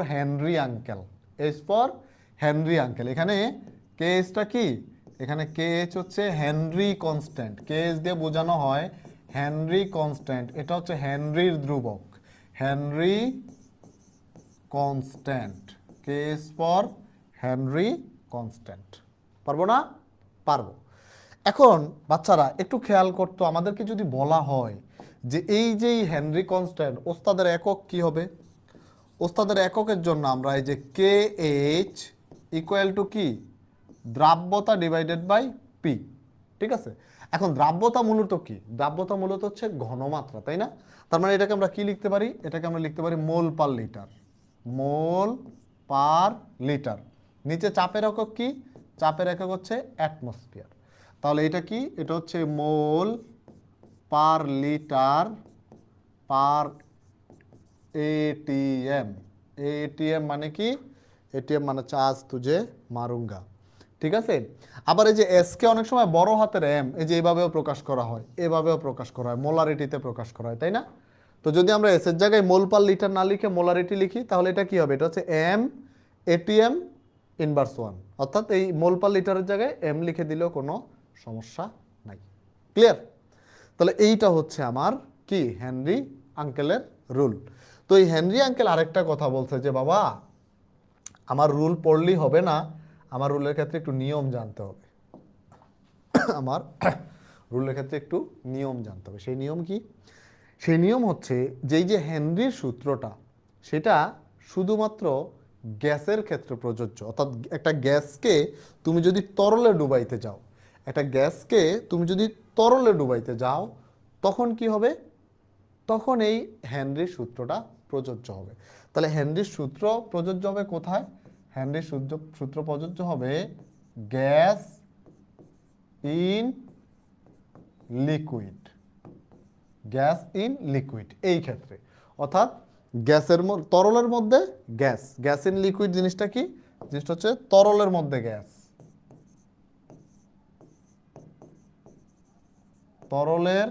A: হেনরি আঙ্কেল, এখানে কে এইচটা কি? এখানে কে এইচ হচ্ছে হেনরি কনস্ট্যান্ট। কে এইচ দিয়ে বোঝানো হয় হেনরি কনস্ট্যান্ট। এটা হচ্ছে হেনরির ধ্রুবক, Henry constant. K H for Henry constant. পারবো না? পারবো। এখন বাচ্চারা একটু খেয়াল করতো, আমাদেরকে যদি বলা হয় যে এই যে হেনরি কনস্ট্যান্ট, ওস্তাদের একক কি হবে? ওস্তাদের এককের জন্য আমরা এই যে কে এইচ ইকুয়াল টু কি? দ্রাব্যতা ডিভাইডেড বাই পি। ঠিক আছে, এখন দ্রাব্যতা মূলত কি? দ্রাব্যতা মূলত হচ্ছে ঘনমাত্রা, তাই না? তার মানে এটাকে আমরা কি লিখতে পারি? এটাকে আমরা লিখতে পারি মোল পার লিটার। নিচে চাপের একক কি? চাপের একক হচ্ছে অ্যাটমসফিয়ার। তাহলে এটা কি? এটা হচ্ছে mole per litre per ATM. ATM মানে কি? এটিএম মানে চার্জ তুঝে মারুঙ্গা। ঠিক আছে, আবার এই যে এস কে অনেক সময় বড় হাতের এম, এই যে এভাবেও প্রকাশ করা হয়, মোলারিটিতে প্রকাশ করা হয়, তাই না? তো যদি আমরা এস এর জায়গায় মোল পার লিটার না লিখে মোলারিটি লিখি, তাহলে এটা কি হবে? এটা হচ্ছে এম এটিএম ইনভার্স 1, অর্থাৎ এই মোল পার লিটারের জায়গায় এম লিখে দিলেও কোনো সমস্যা নাই। ক্লিয়ার? তাহলে এইটা হচ্ছে আমার কি? হেনরি আঙ্কেলের রুল। তো এই হেনরি আঙ্কেল আরেকটা কথা বলছে যে বাবা, আমার রুল পড়লেই হবে না, আমার রুলের ক্ষেত্রে একটু নিয়ম জানতে হবে। আমার রুলের ক্ষেত্রে একটু নিয়ম জানতে হবে। সেই নিয়ম কি? সেই নিয়ম হচ্ছে যে এই যে হেনরির সূত্রটা, সেটা শুধুমাত্র গ্যাসের ক্ষেত্রে প্রযোজ্য। অর্থাৎ একটা গ্যাসকে তুমি যদি তরলে ডুবাইতে যাও, একটা গ্যাসকে তুমি যদি তরলে ডুবাইতে যাও, তখন কি হবে? তখন এই হেনরির সূত্রটা প্রযোজ্য হবে। তাহলে হেনরির সূত্র প্রযোজ্য হবে কোথায়? হেনরির সূত্র প্রযোজ্য হবে gas in liquid, gas in liquid এই ক্ষেত্রে। অর্থাৎ তরলের মধ্যে গ্যাস, গ্যাস ইন লিকুইড জিনিসটা কি? জিনিসটা হচ্ছে তরলের মধ্যে গ্যাস, তরলের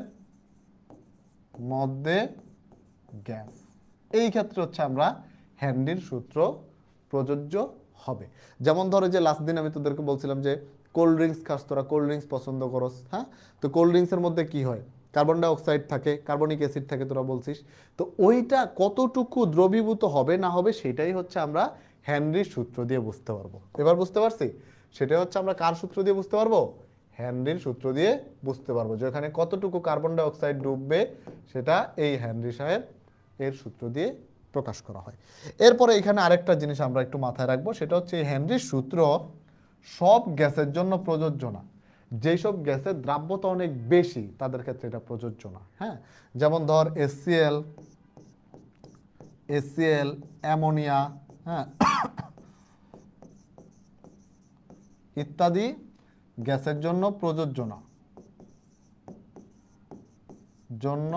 A: মধ্যে গ্যাস, এই ক্ষেত্রে হচ্ছে আমরা হেনরির সূত্র প্রযোজ্য হবে। যেমন ধরো যে লাস্ট দিন আমি তোদেরকে বলছিলাম যে কোল্ড ড্রিঙ্কস খাস, তোরা কোল্ড ড্রিঙ্কস পছন্দ করস, হ্যাঁ? তো কোল্ড ড্রিঙ্কসের মধ্যে কি হয়? কার্বন ডাই অক্সাইড থাকে, কার্বনিক অ্যাসিড থাকে, তোরা বলছিস। তো ওইটা কতটুকু দ্রবীভূত হবে না হবে সেটাই হচ্ছে আমরা হেনরির সূত্র দিয়ে বুঝতে পারবো। এবার বুঝতে পারছি? সেটা হচ্ছে আমরা কার সূত্র দিয়ে বুঝতে পারবো? হেনরির সূত্র দিয়ে বুঝতে পারবো যে এখানে কতটুকু কার্বন ডাই অক্সাইড ডুববে, সেটা এই হেনরি সাহেব এর সূত্র দিয়ে প্রকাশ করা হয়। এরপরে এখানে আরেকটা জিনিস আমরা একটু মাথায় রাখবো, সেটা হচ্ছে এই হেনরির সূত্র সব গ্যাসের জন্য প্রযোজ্য না। যেই সব গ্যাসের দ্রাব্যতা অনেক বেশি তাদের ক্ষেত্রে এটা প্রযোজ্য না, হ্যাঁ? যেমন ধর এসিএল, অ্যামোনিয়া, হ্যাঁ, ইত্যাদি গ্যাসের জন্য প্রযোজ্য না, জন্য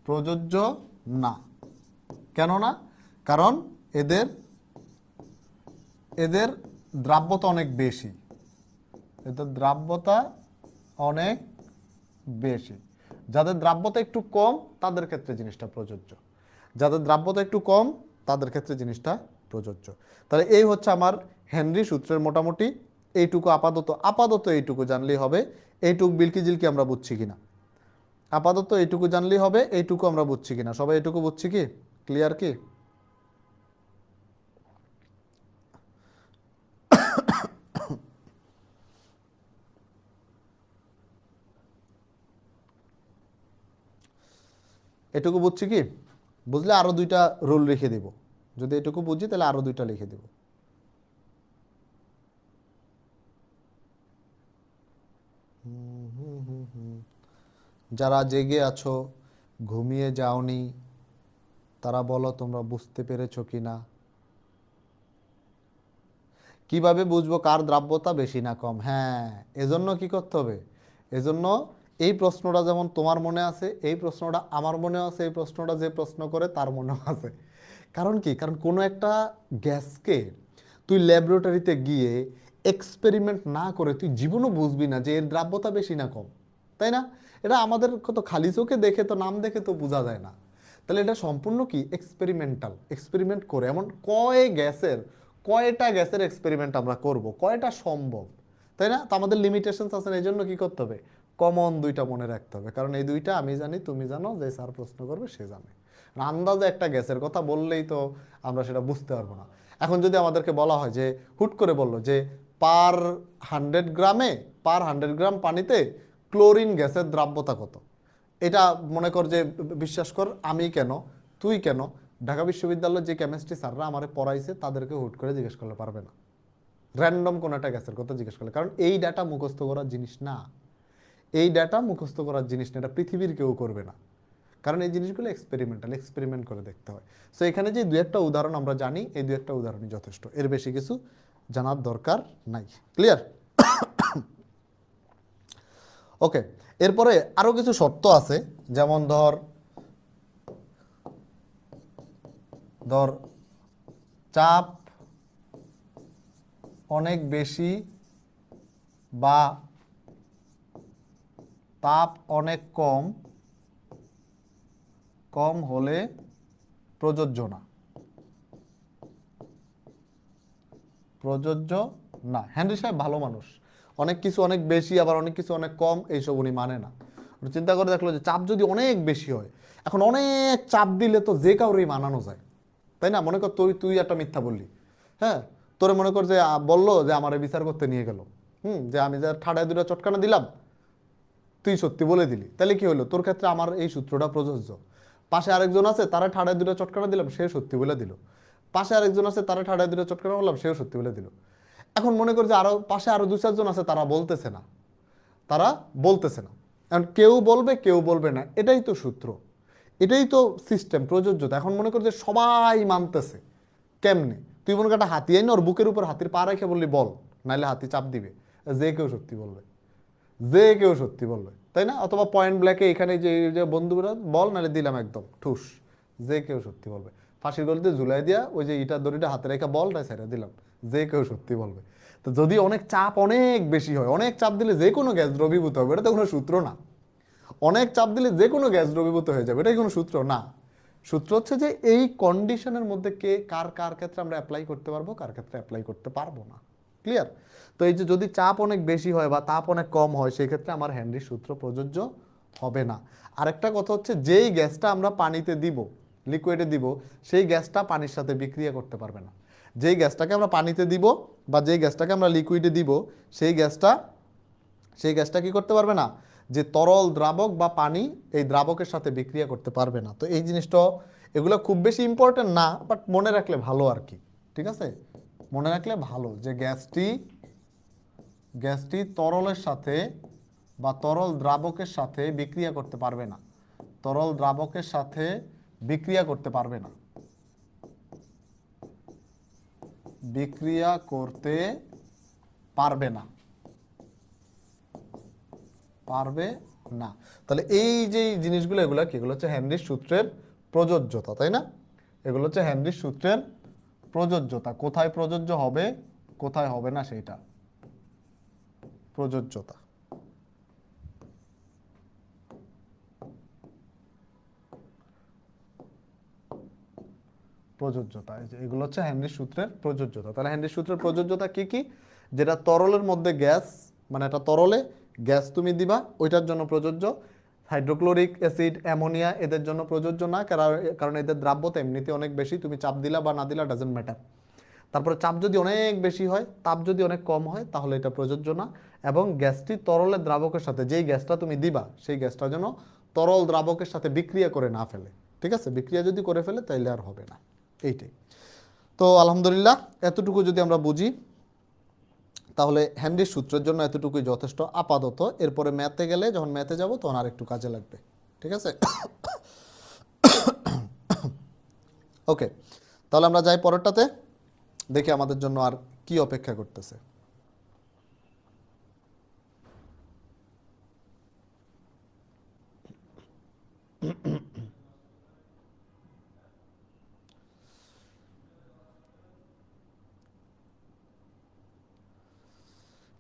A: প্রযোজ্য না। কেন না? কারণ এদের দ্রাব্যতা অনেক বেশি, এদের দ্রাব্যতা অনেক বেশি। যাদের দ্রাব্যতা একটু কম তাদের ক্ষেত্রে জিনিসটা প্রযোজ্য, যাদের দ্রাব্যতা একটু কম তাদের ক্ষেত্রে জিনিসটা প্রযোজ্য। তাহলে এই হচ্ছে আমার হেনরি সূত্রের মোটামুটি এইটুকু। আপাতত এইটুকু জানলেই হবে। এইটুকু বিলকি জিলকি আমরা বুঝছি কিনা, আপাতত এইটুকু জানলেই হবে। এইটুকু আমরা বুঝছি কিনা, সবাই এইটুকু বুঝছি কি? ক্লিয়ার কি? এটুকু বুঝছি কি? বুঝলে আরো দুইটা রুল লিখে দিব। যদি এটুকু বুঝি তাহলে আরো দুইটা লিখে দিব। যারা জেগে আছো, ঘুমিয়ে যাওনি, তারা বলো তোমরা বুঝতে পেরেছো কিনা। কিভাবে বুঝবো কার দ্রাব্যতা বেশি না কম? হ্যাঁ, এজন্য কি করতে হবে? এজন্য এই প্রশ্নটা যেমন তোমার মনে আছে, এই প্রশ্নটা আমার মনে আছে, এই প্রশ্নটা যে প্রশ্ন করে তার মনেও আছে। কারণ কি? কারণ কোনো একটা গ্যাসকে তুই ল্যাবরেটরিতে গিয়ে এক্সপেরিমেন্ট না করে তুই জীবনও বুঝবি না যে এর দ্রাব্যতা বেশি না কম, তাই না? এটা আমাদের কত খালি চোখে দেখে তো, নাম দেখে তো বোঝা যায় না। তাহলে এটা সম্পূর্ণ কি এক্সপেরিমেন্টাল, এক্সপেরিমেন্ট করে। এমন কয়টা গ্যাসের এক্সপেরিমেন্ট আমরা করব, কয়টা সম্ভব, তাই না? তো আমাদের লিমিটেশনস আছে, এই জন্য কি করতে হবে? কমন দুইটা মনে রাখতে হবে। কারণ এই দুইটা আমি জানি, তুমি জানো, যে স্যার প্রশ্ন করবে সে জানে। আন্দাজে একটা গ্যাসের কথা বললেই তো আমরা সেটা বুঝতে পারবো না। এখন যদি আমাদেরকে বলা হয় যে হুট করে বললো যে পার 100 গ্রাম পানিতে ক্লোরিন গ্যাসের দ্রাব্যতা কত, এটা মনে কর যে, বিশ্বাস কর আমি কেন, তুই কেন, ঢাকা বিশ্ববিদ্যালয়ের যে কেমিস্ট্রি স্যাররা আমারে পড়াইছে তাদেরকে হুট করে জিজ্ঞেস করলে পারবে না, র্যান্ডম কোন একটা গ্যাসের কথা জিজ্ঞেস করলে। কারণ এই ডাটা মুখস্থ করার জিনিস না, এই ডাটা মুখস্থ করার জিনিস না, এটা পৃথিবীর কেউ করবে না। কারণ এই জিনিসগুলো এক্সপেরিমেন্ট করে দেখতে হয়। সো এখানে যে দু একটা উদাহরণ আমরা জানি, এই দু একটা উদাহরণই যথেষ্ট, এর বেশি কিছু জানার দরকার নাই। ক্লিয়ার? ওকে, এরপরে আরো কিছু শর্ত আছে। যেমন ধর চাপ অনেক বেশি বা তাপ অনেক কম হলে প্রযোজ্য না, হেনরি সাহেব ভালো মানুষ, অনেক কিছু অনেক বেশি আবার অনেক কিছু অনেক কম এইসব উনি মানে না। চিন্তা করে দেখলো যে চাপ যদি অনেক বেশি হয়, এখন অনেক চাপ দিলে তো যে কাউরেই মানানো যায়, তাই না? মনে কর তুই একটা মিথ্যা বললি, হ্যাঁ, তোরে মনে কর যে বললো যে আমারে বিচার করতে নিয়ে গেল, যে আমি যা ঠাডায় দুটা চটকানা দিলাম, তুই সত্যি বলে দিলি, তাহলে কি হলো? তোর ক্ষেত্রে আমার এই সূত্রটা প্রযোজ্য। পাশে আরেকজন আছে, তারা ঠাড়ায় দুটো চটকানা দিলাম, সে সত্যি বলে দিল। পাশে আরেকজন আছে, তারা ঠাড়ায় দুটো চটকানা বললাম, সেও সত্যি বলে দিল। এখন মনে করি যে আরো পাশে আরো 2-4 জন আছে, তারা বলতেছে না, তারা বলতেছে না। এখন কেউ বলবে কেউ বলবে না, এটাই তো সূত্র, এটাই তো সিস্টেম, প্রযোজ্যতা। এখন মনে করি যে সবাই মানতেছে, কেমনে? তুই মনে কর একটা হাতি আইন ওর বুকের উপর হাতির পা রেখে বললি বল, নাইলে হাতি চাপ দিবে, যে কেউ সত্যি বলবে, যে কেউ সত্যি বলবে, তাই না? অথবা পয়েন্ট ব্ল্যাকে এখানে যে বন্ধুরা বল, নাহলে দিলাম একদম ঠুস, যে কেউ সত্যি বলবে। ফাঁসির গলিতে ঝুলাই দিয়া ওই যে ইটার দড়িটা হাতে রেখে বল না ছেড়ে দিলাম, যে কেউ সত্যি বলবে। তো যদি অনেক চাপ অনেক বেশি হয়, অনেক চাপ দিলে যে কোনো গ্যাস দ্রবীভূত হবে, এটা তো কোনো সূত্র না। অনেক চাপ দিলে যে কোনো গ্যাস দ্রবীভূত হয়ে যাবে, এটাই কোনো সূত্র না। সূত্র হচ্ছে যে এই কন্ডিশনের মধ্যে কে কার কার ক্ষেত্রে আমরা অ্যাপ্লাই করতে পারবো, কার ক্ষেত্রে অ্যাপ্লাই করতে পারবো না। ক্লিয়ার? তো এই যে যদি চাপ অনেক বেশি হয় বা তাপ অনেক কম হয়, সেই ক্ষেত্রে আমার হেনরির সূত্র প্রযোজ্য হবে না। আরেকটা কথা হচ্ছে, যেই গ্যাসটা আমরা পানিতে দিব, লিকুইডে দিব, সেই গ্যাসটা পানির সাথে বিক্রিয়া করতে পারবে না। যেই গ্যাসটাকে আমরা পানিতে দিব বা যেই গ্যাসটাকে আমরা লিকুইডে দিব, সেই গ্যাসটা কি করতে পারবে না? যে তরল দ্রাবক বা পানি, এই দ্রাবকের সাথে বিক্রিয়া করতে পারবে না। তো এই জিনিসটা, এগুলো খুব বেশি ইম্পর্টেন্ট না, বাট মনে রাখলে ভালো আর কি। ঠিক আছে, মনে রাখলে ভালো যে গ্যাসটি তরলের সাথে বা তরল দ্রাবকের সাথে বিক্রিয়া করতে পারবে না, তরল দ্রাবকের সাথে বিক্রিয়া করতে পারবে না, বিক্রিয়া করতে পারবে না, পারবে না। তাহলে এই যে জিনিসগুলো, এগুলো কি? এগুলো হচ্ছে হেনরির সূত্রের প্রযোজ্যতা, তাই না? এগুলো হচ্ছে হেনরির সূত্রের প্রযোজ্যতা। কোথায় প্রযোজ্য হবে, কোথায় হবে না, সেইটা প্রযোজ্যতা। প্রযোজ্যতা, এগুলো হচ্ছে হেনরির সূত্রের প্রযোজ্যতা। তাহলে হেনরির সূত্রের প্রযোজ্যতা কি কি? যেটা তরলের মধ্যে গ্যাস, মানে একটা তরলে গ্যাস তুমি দিবা, ওইটার জন্য প্রযোজ্য। হাইড্রোক্লোরিক অ্যাসিড, অ্যামোনিয়া, এদের জন্য প্রযোজ্য না, কারণ এদের দ্রাব্যতা এমনিতে অনেক বেশি, তুমি চাপ দিলা বা না দিলা ডাজেন্ট ম্যাটার। তারপরে চাপ যদি অনেক বেশি হয়, তাপ যদি অনেক কম হয়, তাহলে এটা প্রযোজ্য না। এবং গ্যাসটি তরলের দ্রাবকের সাথে, যেই গ্যাসটা তুমি দিবা, সেই গ্যাসটা যেন তরল দ্রাবকের সাথে বিক্রিয়া করে না ফেলে। ঠিক আছে, বিক্রিয়া যদি করে ফেলে তাইলে আর হবে না। এইটাই। তো আলহামদুলিল্লাহ, এতটুকু যদি আমরা বুঝি, তাহলে হেনরির সূত্রের জন্য এতটুকুই যথেষ্ট আপাতত। এরপরে ম্যাথে গেলে, যখন ম্যাথে যাব, তখন আর একটু কাজে লাগবে। ঠিক আছে, ওকে। তাহলে আমরা যাই পরেরটাতে, দেখি আমাদের জন্য আর কি অপেক্ষা করতেছে।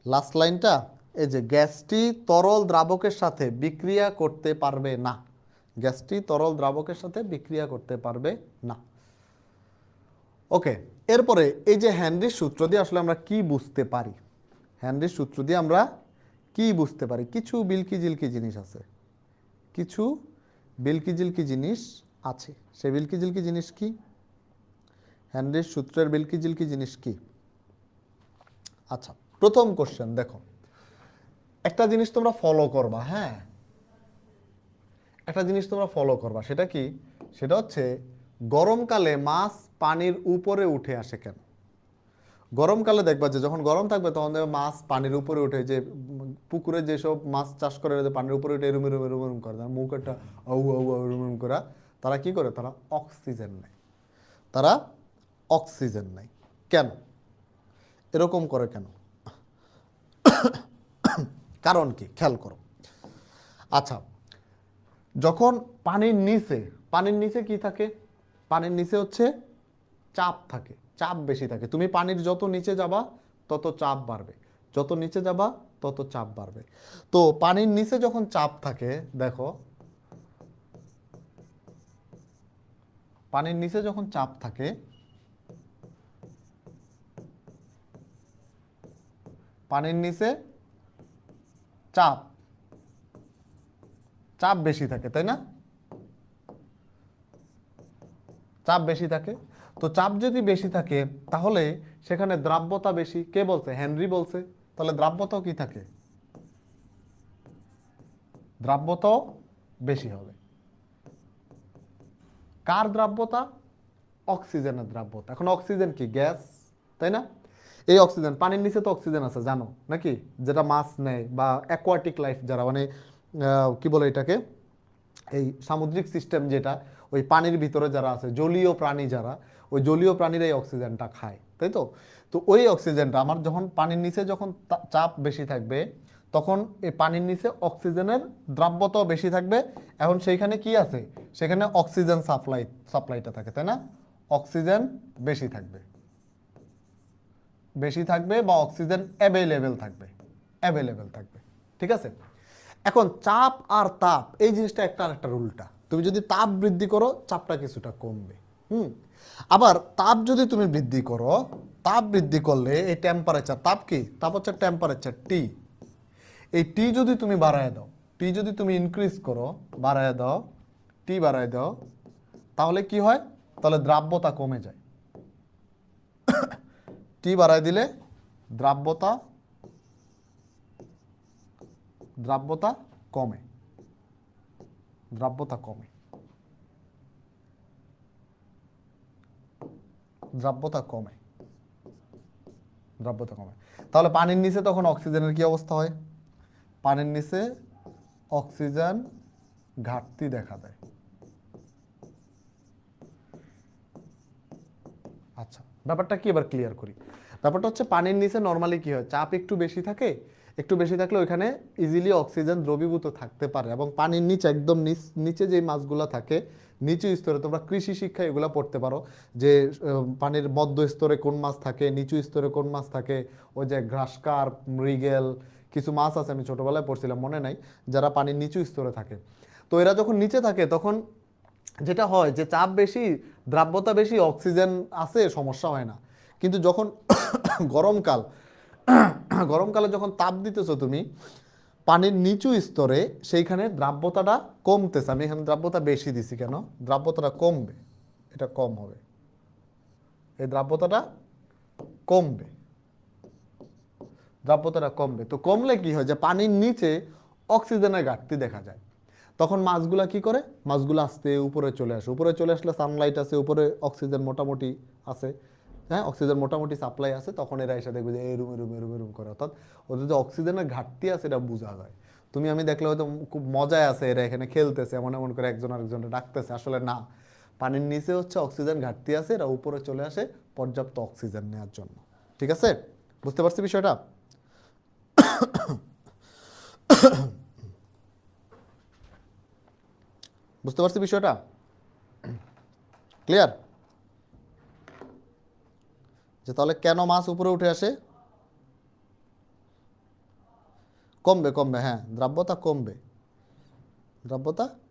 A: লাস্ট লাইনটা, এই যে গ্যাসটি তরল দ্রাবকের সাথে বিক্রিয়া করতে পারবে না, গ্যাসটি তরল দ্রাবকের সাথে বিক্রিয়া করতে পারবে না। ওকে, এরপরে এই যে হেনরির সূত্র দিয়ে আসলে আমরা কি বুঝতে পারি? হেনরির সূত্র দিয়ে আমরা কি বুঝতে পারি? কিছু বিলকি জিলকি জিনিস আছে, কিছু বিলকি জিলকি জিনিস আছে। সেই বিলকি জিলকি জিনিস কি? হেনরির সূত্রের বিলকি জিলকি জিনিস কি? আচ্ছা, প্রথম কোশ্চেন দেখো, একটা জিনিস তোমরা ফলো করবা, হ্যাঁ, একটা জিনিস তোমরা ফলো করবা, সেটা কি? সেটা হচ্ছে গরমকালে মাছ পানির উপরে উঠে আসে কেন? গরমকালে দেখবা যে যখন গরম থাকবে, তখন দেখবে মাছ পানির উপরে উঠে, যে পুকুরে যেসব মাছ চাষ করে পানির উপরে উঠে এরুম এরুম এরুম এরুম করে, তার মুখ একটা আউ আউ আউ এরুম এরুম করা, তারা কি করে? তারা অক্সিজেন নেয়, তারা অক্সিজেন নেয়। কেন এরকম করে? কেন? কারণ কি? খেয়াল করো। আচ্ছা, যখন পানির নিচে কি থাকে? পানির নিচে হচ্ছে চাপ থাকে, চাপ বেশি থাকে। তুমি পানির যত নিচে যাবা, তত চাপ বাড়বে, যত নিচে যাবা তত চাপ বাড়বে। তো পানির নিচে যখন চাপ থাকে, দেখো, পানির নিচে যখন চাপ থাকে, পানির নিচে চাপ চাপ বেশি থাকে, তাই না? চাপ বেশি থাকে। তো চাপ যদি বেশি থাকে, তাহলে সেখানে দ্রাব্যতা বেশি। কে বলছে? হেনরি বলছে। তাহলে দ্রাব্যতাও কি থাকে? দ্রাব্যতাও বেশি হবে। কার দ্রাব্যতা? অক্সিজেনের দ্রাব্যতা। এখন অক্সিজেন কি? গ্যাস, তাই না? এই অক্সিজেন, পানির নিচে তো অক্সিজেন আছে জানো নাকি, যেটা মাছ নেয় বা অ্যাকোয়াটিক লাইফ যারা, মানে কি বলে এটাকে, এই সামুদ্রিক সিস্টেম যেটা, ওই পানির ভিতরে যারা আছে, জলীয় প্রাণী যারা, ওই জলীয় প্রাণীরা এই অক্সিজেনটা খায়, তাই তো? তো ওই অক্সিজেনটা আমার যখন পানির নিচে যখন চাপ বেশি থাকবে, তখন এই পানির নিচে অক্সিজেনের দ্রাব্যতাও বেশি থাকবে। এখন সেইখানে কি আছে? সেখানে অক্সিজেন সাপ্লাইটা থাকে, তাই না? অক্সিজেন বেশি থাকবে, বা অক্সিজেন অ্যাভেলেবেল থাকবে, ঠিক আছে? এখন চাপ আর তাপ, এই জিনিসটা একটা আরেকটার উল্টা। তুমি যদি তাপ বৃদ্ধি করো, চাপটা কিছুটা কমবে। আবার তাপ যদি তুমি বৃদ্ধি করো, তাপ বৃদ্ধি করলে এই টেম্পারেচার, তাপ কি? তাপ হচ্ছে টেম্পারেচার টি। এই টি যদি তুমি বাড়ায় দাও, টি যদি তুমি ইনক্রিজ করো, বাড়ায় দাও, টি বাড়ায় দাও, তাহলে কি হয়? তাহলে দ্রাব্যতা কমে যায়। টি বাড়ায় দিলে দ্রাব্যতা কমে, দ্রাব্যতা কমে, তাহলে পানির নিচে তখন অক্সিজেনের কি অবস্থা হয়? পানির নিচে অক্সিজেন ঘাটতি দেখা দেয়। আচ্ছা, ব্যাপারটা কি এবার ক্লিয়ার করি। ব্যাপারটা হচ্ছে পানির নিচে নরমালি কি হয়? চাপ একটু বেশি থাকে, একটু বেশি থাকলে ওইখানে ইজিলি অক্সিজেন দ্রবীভূত থাকতে পারে। এবং পানির নিচে একদম নিচে যে মাছগুলো থাকে, নিচু স্তরে, তোমরা কৃষি শিক্ষায় এগুলো পড়তে পারো যে পানির মধ্য স্তরে কোন মাছ থাকে, নিচু স্তরে কোন মাছ থাকে। ওই যে গ্রাসকার, মৃগেল, কিছু মাছ আছে, আমি ছোটবেলায় পড়ছিলাম, মনে নাই, যারা পানির নিচু স্তরে থাকে। তো এরা যখন নিচে থাকে তখন যেটা হয় যে চাপ বেশি, দ্রাব্যতা বেশি, অক্সিজেন আছে, সমস্যা হয় না। কিন্তু যখন গরমকালে যখন তাপ দিতেছো তুমি পানির নিচু স্তরে, সেইখানে দ্রাব্যতাটা কমতেছে। আমি এখানে দ্রাব্যতা বেশি দিছি কেন? দ্রাব্যতাটা কমবে, এটা কম হবে, এই দ্রাব্যতাটা কমবে, তো কমলে কি হয়? যে পানির নিচে অক্সিজেনের ঘাটতি দেখা যায়। তখন মাছগুলা কি করে? মাছগুলো আস্তে উপরে চলে আসে, উপরে চলে আসলে সানলাইট আছে, উপরে অক্সিজেন মোটামুটি আছে, হ্যাঁ, অক্সিজেন মোটামুটি সাপ্লাই আছে, তখন এরা এসে দেখবে যে এরুম এরুম এরুম এরুম করে। অর্থাৎ ওদের যে অক্সিজেনের ঘাটতি আছে এটা বোঝা যায়। তুমি আমি দেখলে হয়তো খুব মজায় আছে, এরা এখানে খেলতেছে, এমন এমন করে একজন আরেকজনকে ডাকতেছে, আসলে না, পানির নিচে হচ্ছে অক্সিজেন ঘাটতি আছে, এরা উপরে চলে আসে পর্যাপ্ত অক্সিজেন নেওয়ার জন্য। ঠিক আছে, বুঝতে পারছি বিষয়টা? বুঝতে পারছি বিষয়টা? ক্লিয়ার? যে তাহলে কেন মাছ উপরে উঠে আসে? কমবে, হ্যাঁ, দ্রাব্যতা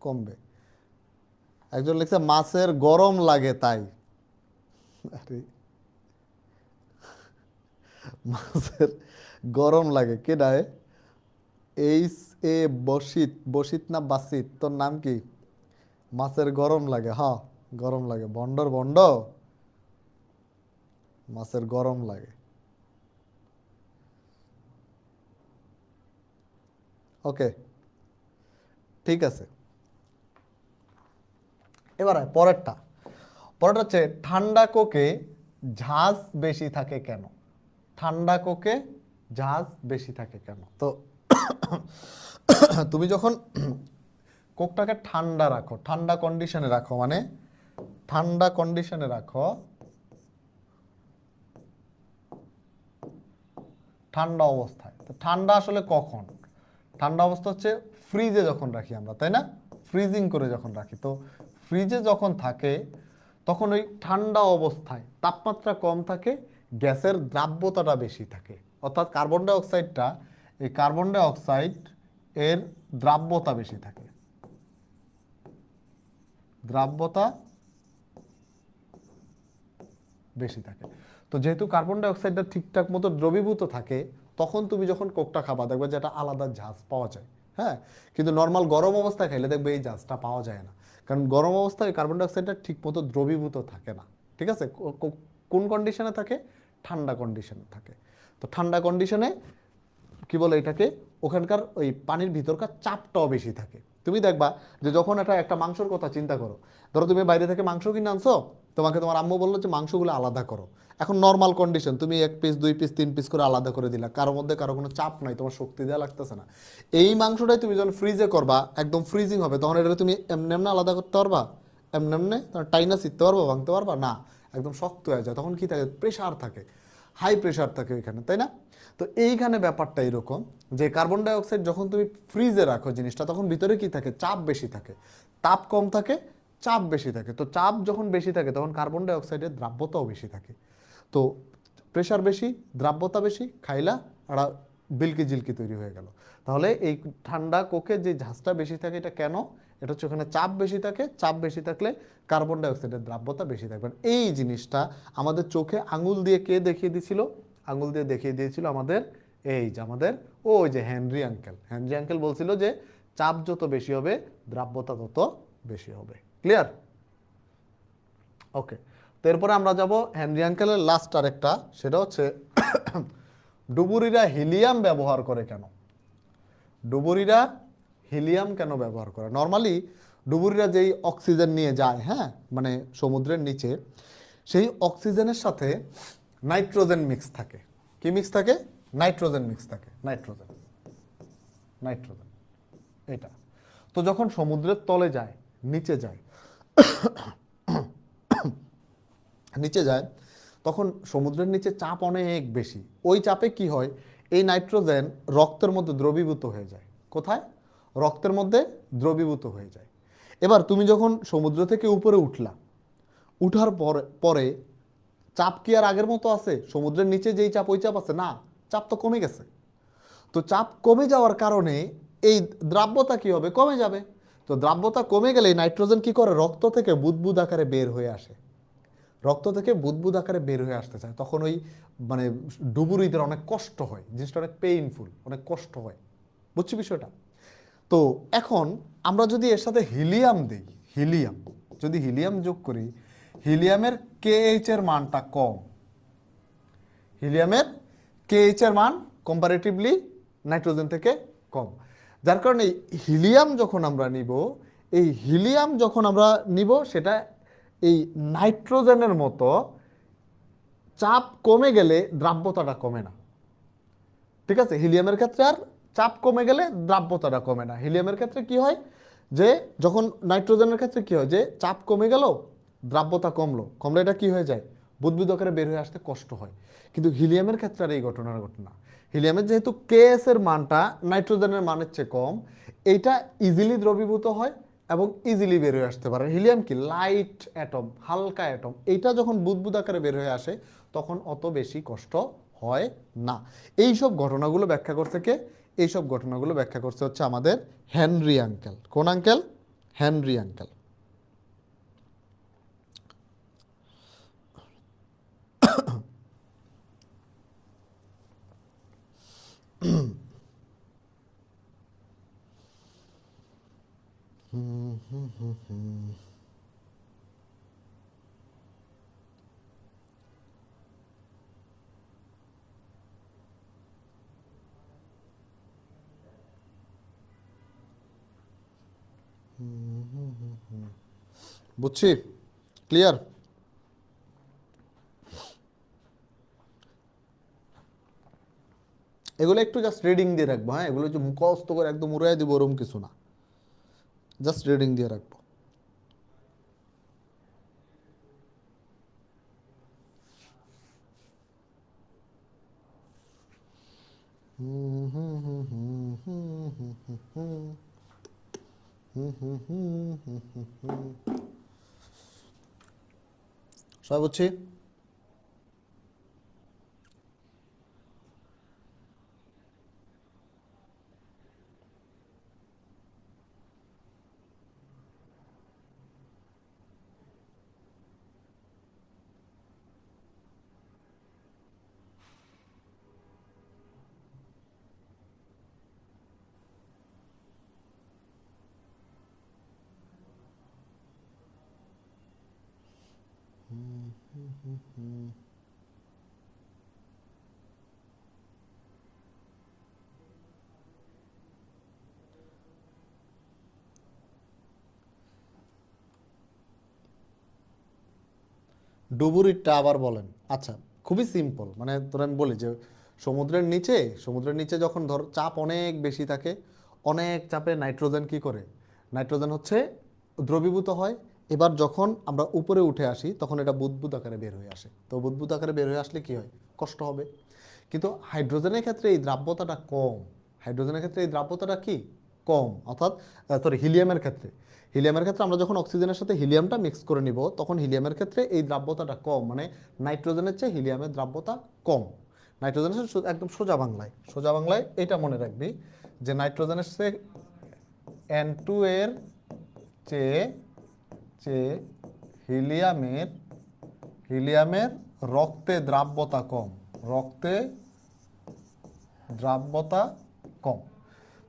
A: কমবে। একজন লিখছে মাছের গরম লাগে তাই। আরে, মাছের গরম লাগে কে ডায়? এইচ এ বসিত না বাসিত, তোর নাম কি? মাছের গরম লাগে, হ্যাঁ, গরম লাগে, বন্ড, মাছের গরম লাগে। ওকে, ঠিক আছে। এবার পরেরটা হচ্ছে ঠান্ডা কোকে ঝাঁজ বেশি থাকে কেন? ঠান্ডা কোকে ঝাঁজ বেশি থাকে কেন? তো তুমি যখন কোকটাকে ঠান্ডা রাখো, ঠান্ডা কন্ডিশনে রাখো, মানে ঠান্ডা কন্ডিশনে রাখো, ঠান্ডা অবস্থায়। তো ঠান্ডা আসলে কখন? ঠান্ডা অবস্থা হচ্ছে ফ্রিজে যখন রাখি আমরা, তাই না? ফ্রিজিং করে যখন রাখি, তো ফ্রিজে যখন থাকে তখন ওই ঠান্ডা অবস্থায় তাপমাত্রা কম থাকে, গ্যাসের দ্রাব্যতাটা বেশি থাকে। অর্থাৎ কার্বন ডাই অক্সাইডটা, এই কার্বন ডাই অক্সাইড এর দ্রাব্যতা বেশি থাকে, দ্রাব্যতা বেশি থাকে। তো যেহেতু কার্বন ডাই অক্সাইডটা ঠিকঠাক মতো দ্রবীভূত থাকে, তখন তুমি যখন কোকটা খাবা দেখবে যে একটা আলাদা ঝাঁজ পাওয়া যায়, হ্যাঁ। কিন্তু নর্মাল গরম অবস্থায় খাইলে দেখবে এই ঝাঁজটা পাওয়া যায় না, কারণ গরম অবস্থায় কার্বন ডাই অক্সাইডটা ঠিক মতো দ্রবীভূত থাকে না। ঠিক আছে, কোন কন্ডিশনে থাকে? ঠান্ডা কন্ডিশনে থাকে। তো ঠান্ডা কন্ডিশনে কি বলে এটাকে, ওখানকার ওই পানির ভিতরকার চাপটাও বেশি থাকে। তুমি দেখবা যে যখন একটা মাংসর কথা চিন্তা করো, ধরো তুমি বাইরে থেকে মাংস কিনে আনছো, তোমাকে তোমার আম্মু বললো যে মাংসগুলো আলাদা করো। এখন নর্মাল কন্ডিশন তুমি 1 পিস 2 পিস 3 পিস করে আলাদা করে দিলা, কারোর মধ্যে কারো কোনো চাপ নাই, তোমার শক্তি দেওয়া লাগতেছে না। এই মাংসটাই তুমি যখন ফ্রিজে করবা, একদম ফ্রিজিং হবে, তখন এটা তুমি এমনি এমনি আলাদা করতে পারবা? এমনি এমনি তোমার টাইনা শিখতে পারবো, ভাঙতে পারবা না, একদম শক্ত হয়ে যায়। তখন কি থাকে, প্রেশার থাকে, হাই প্রেশার থাকে ওইখানে, তাই না? তো এইখানে ব্যাপারটা এরকম যে কার্বন ডাই অক্সাইড যখন তুমি ফ্রিজে রাখো জিনিসটা, তখন ভিতরে কি থাকে, চাপ বেশি থাকে, তাপ কম থাকে, চাপ বেশি থাকে। তো চাপ যখন বেশি থাকে তখন কার্বন ডাই অক্সাইডের দ্রাব্যতাও বেশি থাকে। তো প্রেশার বেশি, দ্রাব্যতা বেশি, খাইলা আর বিলকি জিলকি তৈরি হয়ে গেল। তাহলে এই ঠান্ডা কোকে যে ঝাঁজটা বেশি থাকে, এটা কেন? এটা হচ্ছে ওখানে চাপ বেশি থাকে, চাপ বেশি থাকলে কার্বন ডাই অক্সাইডের দ্রাব্যতা বেশি থাকবে। এই জিনিসটা আমাদের চোখে আঙুল দিয়ে কে দেখিয়ে দিয়েছিল? আঙুল দিয়ে দেখিয়ে দিয়েছিল আমাদের এই যে আমাদের ওই যে হেনরি আঙ্কেল। হেনরি আঙ্কেল বলছিল যে চাপ যত বেশি হবে দ্রাব্যতা তত বেশি হবে। ক্লিয়ার? ওকে, তো এরপরে আমরা যাব হেনরি আঙ্কেলের লাস্ট আরেকটা, সেটা হচ্ছে ডুবুরিরা হিলিয়াম ব্যবহার করে কেন? ডুবুরিরা হিলিয়াম কেন ব্যবহার করে? নর্মালি ডুবুরিরা যেই অক্সিজেন নিয়ে যায়, হ্যাঁ, মানে সমুদ্রের নিচে, সেই অক্সিজেনের সাথে নাইট্রোজেন মিক্স থাকে। কি মিক্স থাকে? নাইট্রোজেন মিক্স থাকে, নাইট্রোজেন, নাইট্রোজেন এটা। তো যখন সমুদ্রের তলে যায়, নিচে যায়, নিচে যায়, তখন সমুদ্রের নিচে চাপ অনেক বেশি। ওই চাপে কি হয়, এই নাইট্রোজেন রক্তের মধ্যে দ্রবীভূত হয়ে যায়। কোথায়? রক্তের মধ্যে দ্রবীভূত হয়ে যায়। এবার তুমি যখন সমুদ্র থেকে উপরে উঠলা, উঠার পরে চাপ কি আর আগের মতো আছে? সমুদ্রের নিচে যেই চাপ ওই চাপ আছে না, চাপ তো কমে গেছে। তো চাপ কমে যাওয়ার কারণে এই দ্রাব্যতা কি হবে, কমে যাবে। তো দ্রাব্যতা কমে গেলে নাইট্রোজেন কি করে, রক্ত থেকে বুদবুদ আকারে বের হয়ে আসে, রক্ত থেকে বুদবুদ আকারে বের হয়ে আসতে চায়। তখন ওই মানে ডুবুরিদের অনেক কষ্ট হয়, জিনিসটা অনেক পেইনফুল, অনেক কষ্ট হয়। বুঝছি বিষয়টা? তো এখন আমরা যদি এর সাথে হিলিয়াম দিই, হিলিয়াম, যদি হিলিয়াম যোগ করি, হিলিয়ামের কেএইচ এর মানটা কম, হিলিয়ামের কেএইচ এর মান কম্পারেটিভলি নাইট্রোজেন থেকে কম। যার কারণে হিলিয়াম যখন আমরা নিব, এই হিলিয়াম যখন আমরা নিব, সেটা এই নাইট্রোজেনের মতো চাপ কমে গেলে দ্রাব্যতাটা কমে না। ঠিক আছে? হিলিয়ামের ক্ষেত্রে আর চাপ কমে গেলে দ্রাব্যতাটা কমে না। হিলিয়ামের ক্ষেত্রে কি হয়, যে যখন নাইট্রোজেনের ক্ষেত্রে কি হয়, যে চাপ কমে গেল, দ্রাব্যতা কমলো, কমলে এটা কি হয়ে যায়, বুদবুদ আকারে বের হয়ে আসতে কষ্ট হয়। কিন্তু হিলিয়ামের ক্ষেত্রে আর এই ঘটনার ঘটনা। হিলিয়ামের যেহেতু কেএস এর মানটা নাইট্রোজেনের মানের চেয়ে কম, এইটা ইজিলি দ্রবীভূত হয় এবং ইজিলি বের হয়ে আসতে পারে। হিলিয়াম কি লাইট অ্যাটম, হালকা অ্যাটম, এইটা যখন বুদবুদ আকারে বের হয়ে আসে তখন অত বেশি কষ্ট হয় না। এইসব ঘটনাগুলো ব্যাখ্যা করছে কে? এইসব ঘটনাগুলো ব্যাখ্যা করছে হচ্ছে আমাদের হেনরি আঙ্কেল। কোন আঙ্কেল? Henry uncle. বুঝছি? ক্লিয়ার? এগুলো একটু জাস্ট রিডিং দিয়ে রাখবো, হ্যাঁ, এগুলো যে মুখস্থ করে একদম উড়াই দিব ওরকম কিছু না, জাস্ট রিডিং দিয়ে রাখবো। সবাই বুঝছি? ডুবুরিটা আবার বলেন। আচ্ছা, খুবই সিম্পল, মানে ধর আমি বলি যে সমুদ্রের নিচে যখন ধর চাপ অনেক বেশি থাকে, অনেক চাপে নাইট্রোজেন কি করে, নাইট্রোজেন হচ্ছে দ্রবীভূত হয়। এবার যখন আমরা উপরে উঠে আসি তখন এটা বুদবুদ আকারে বের হয়ে আসে। তো বুদবুদ আকারে বের হয়ে আসলে কি হয়, কষ্ট হবে। কিন্তু হাইড্রোজেনের ক্ষেত্রে এই দ্রাব্যতাটা কম। হাইড্রোজেনের ক্ষেত্রে এই দ্রাব্যতাটা কি কম, অর্থাৎ হিলিয়ামের ক্ষেত্রে আমরা যখন অক্সিজেনের সাথে হিলিয়ামটা মিক্স করে নিব তখন হিলিয়ামের ক্ষেত্রে এই দ্রাব্যতাটা কম, মানে নাইট্রোজেনের চেয়ে হিলিয়ামের দ্রাব্যতা কম। নাইট্রোজেনের একদম সোজা বাংলায় এটা মনে রাখবি যে নাইট্রোজেনের চেয়ে N2 এর চেয়ে চেয়ে হিলিয়ামের হিলিয়ামের রক্তে দ্রাব্যতা কম, রক্তে দ্রাব্যতা কম।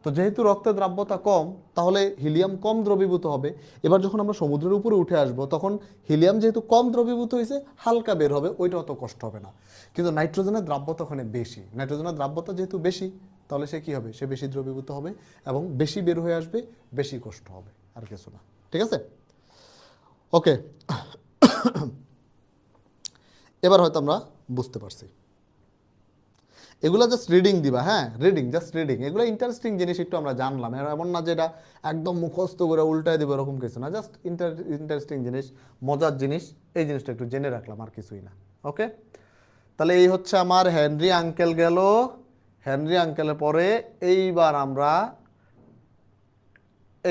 A: তো যেহেতু রক্তে দ্রাব্যতা কম, তাহলে হিলিয়াম কম দ্রবীভূত হবে। এবার যখন আমরা সমুদ্রের উপরে উঠে আসব তখন হিলিয়াম যেহেতু কম দ্রবীভূত হয়েছে, হালকা বের হবে, ওইটা অত কষ্ট হবে না। কিন্তু নাইট্রোজেনের দ্রাব্যতা ওখানে বেশি, নাইট্রোজেনের দ্রাব্যতা যেহেতু বেশি, তাহলে সে কি হবে, সে বেশি দ্রবীভূত হবে এবং বেশি বের হয়ে আসবে, বেশি কষ্ট হবে, আর কিছু না। ঠিক আছে, ওকে। এবার হয়তো আমরা বুঝতে পারছি। এগুলো জাস্ট রিডিং দিবা, হ্যাঁ, জাস্ট রিডিং। এগুলো ইন্টারেস্টিং জিনিস, একটু আমরা জানলাম, এমন না যে এটা একদম মুখস্থ করে উল্টায় দিব এরকম কিছু না, জাস্ট ইন্টারেস্টিং জিনিস, মজার জিনিস, এই জিনিসটা একটু জেনে রাখলাম, আর কিছুই না। ওকে, তাহলে এই হচ্ছে আমার হেনরি আঙ্কেল গেল। হেনরি আঙ্কেলের পরে এইবার আমরা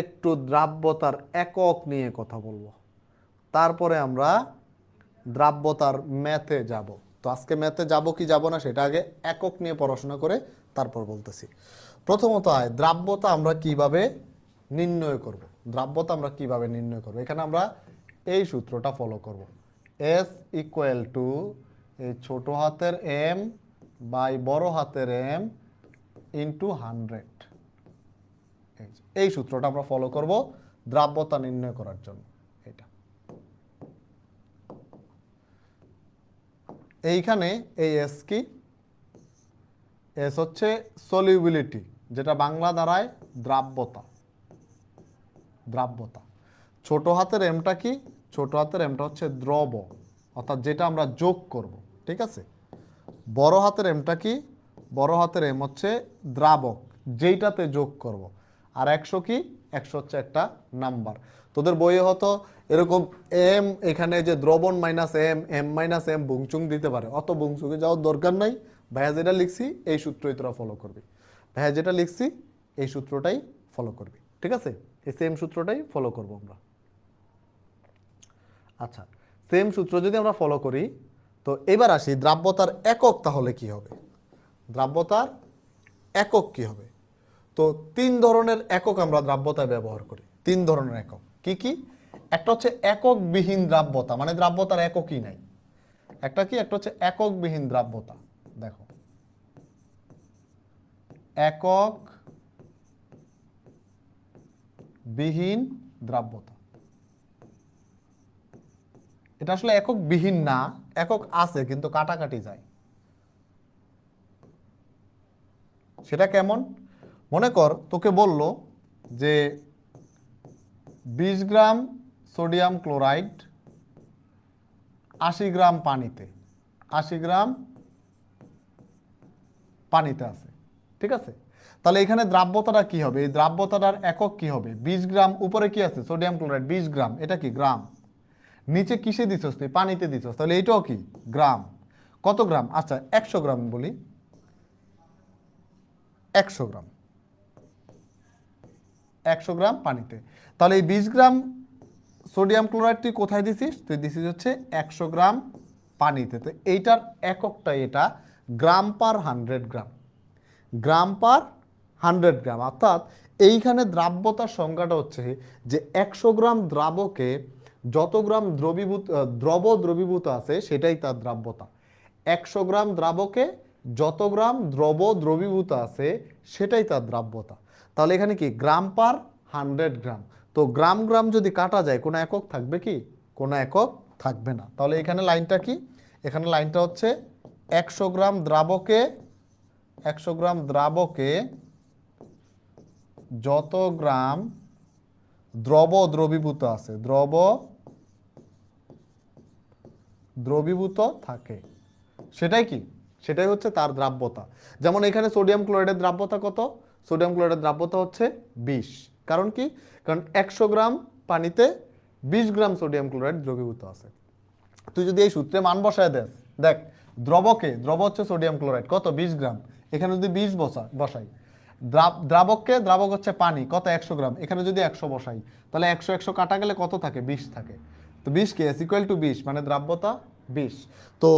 A: একটু দ্রাব্যতার একক নিয়ে কথা বলবো, তারপরে আমরা দ্রাব্যতার ম্যাথে যাব। তো আজকে ম্যাথে যাব কি যাব না সেটা আগে একক নিয়ে পড়াশোনা করে তারপর বলতেছি। প্রথমত দ্রাব্যতা আমরা কিভাবে নির্ণয় করব, এখানে আমরা এই সূত্রটা ফলো করব। S ইকুয়াল টু এই ছোট হাতের m বাই বড় হাতের m ইন্টু 100। এই সূত্রটা আমরা ফলো করব দ্রাব্যতা নির্ণয় করার জন্য। এটা এইখানে এই এস কি, এস হচ্ছে সলিউবিলিটি, যেটা বাংলা দ্বারায় দ্রাব্যতা। ছোট হাতের এমটা কি, ছোট হাতের এমটা হচ্ছে দ্রব, অর্থাৎ যেটা আমরা যোগ করব। ঠিক আছে, বড় হাতের এমটা কি, বড় হাতের এম হচ্ছে দ্রাবক, যেইটাতে যোগ করব। আর 100 কি, 100 হচ্ছে একটা নাম্বার। তোদের বইয়ে হতো এরকম এম, এখানে যে দ্রবণ minus M, M minus M বুংচুং দিতে পারে, অত বুংচুঙে যাওয়ার দরকার নাই। ভাইয়া যেটা লিখছি এই সূত্রই তোরা ফলো করবি, ভাইয়া যেটা লিখছি এই সূত্রটাই ফলো করবি। ঠিক আছে, এই সেম সূত্রটাই ফলো করব আমরা। আচ্ছা, সেম সূত্র যদি আমরা ফলো করি, তো এবার আসি দ্রাব্যতার একক তাহলে কি হবে, দ্রাব্যতার একক কি হবে। তো 3 ধরনের একক আমরা দ্রাব্যতায় ব্যবহার করি, 3 ধরনের একক কি কি। একটা হচ্ছে এককবিহীন দ্রাব্যতা, মানে দ্রাব্যতার এককই নাই। একটা হচ্ছে এককবিহীন দ্রাব্যতা। দেখো, একক বিহীন দ্রাব্যতা, এটা আসলে একক বিহীন না, একক আছে কিন্তু কাটাকাটি যায়। সেটা কেমন, মনে কর তোকে বলল যে 20 গ্রাম সোডিয়াম ক্লোরাইড 80 গ্রাম পানিতে, 80 গ্রাম পানিতে আছে। ঠিক আছে, তাহলে এখানে দ্রাব্যতাটা কি হবে, এই দ্রাব্যতাটার একক কি হবে, 20 গ্রাম, উপরে কি আছে সোডিয়াম ক্লোরাইড 20 গ্রাম, এটা কি গ্রাম, নিচে কিসে দিছস তুই, পানিতে দিছস, তাহলে এটাও কি গ্রাম। কত গ্রাম, আচ্ছা 100 গ্রাম বলি, 100 গ্রাম, 100 গ্রাম পানিতে। তাহলে এই 20 গ্রাম সোডিয়াম ক্লোরাইড তুই কোথায় দিছিস, তুই দিছিস হচ্ছে 100 গ্রাম পানিতে। তো এইটার এককটাই এটা, গ্রাম পার 100 গ্রাম, গ্রাম পার 100 গ্রাম। অর্থাৎ এইখানে দ্রাব্যতার সংখ্যাটা হচ্ছে যে 100 গ্রাম দ্রাবকে যত গ্রাম দ্রবীভূত আছে সেটাই তার দ্রাব্যতা। 100 গ্রাম দ্রাবকে যত গ্রাম দ্রবীভূত আছে সেটাই তার দ্রাব্যতা। তাহলে এখানে কি গ্রাম পার 100 গ্রাম। তো গ্রাম গ্রাম যদি কাটা যায় কোনো একক থাকবে কি, কোনো একক থাকবে না। তাহলে এখানে লাইনটা কি, এখানে লাইনটা হচ্ছে 100 গ্রাম দ্রাবকে, 100 গ্রাম দ্রাবকে যত গ্রাম দ্রবীভূত আছে, দ্রবীভূত থাকে। সেটাই কি? সেটাই হচ্ছে তার দ্রাব্যতা। যেমন এখানে সোডিয়াম ক্লোরাইডের দ্রাব্যতা কত? সোডিয়াম ক্লোরাইডের দ্রাব্যতা হচ্ছে 20। কারণ কি? কারণ 100 গ্রাম পানিতে 20 গ্রাম সোডিয়াম ক্লোরাইড দ্রবীভূত আছে। তুই যদি এই সূত্রে মান বসায় দেস, দেখ দ্রব হচ্ছে সোডিয়াম ক্লোরাইড কত? 20 গ্রাম। এখানে যদি 20 বসাই, দ্রাবক হচ্ছে পানি কত? 100 গ্রাম। এখানে যদি 100 বসাই, তাহলে 100 কাটা গেলে কত থাকে? 20 থাকে। তো 20 কে S = 20, মানে দ্রাব্যতা 20। তো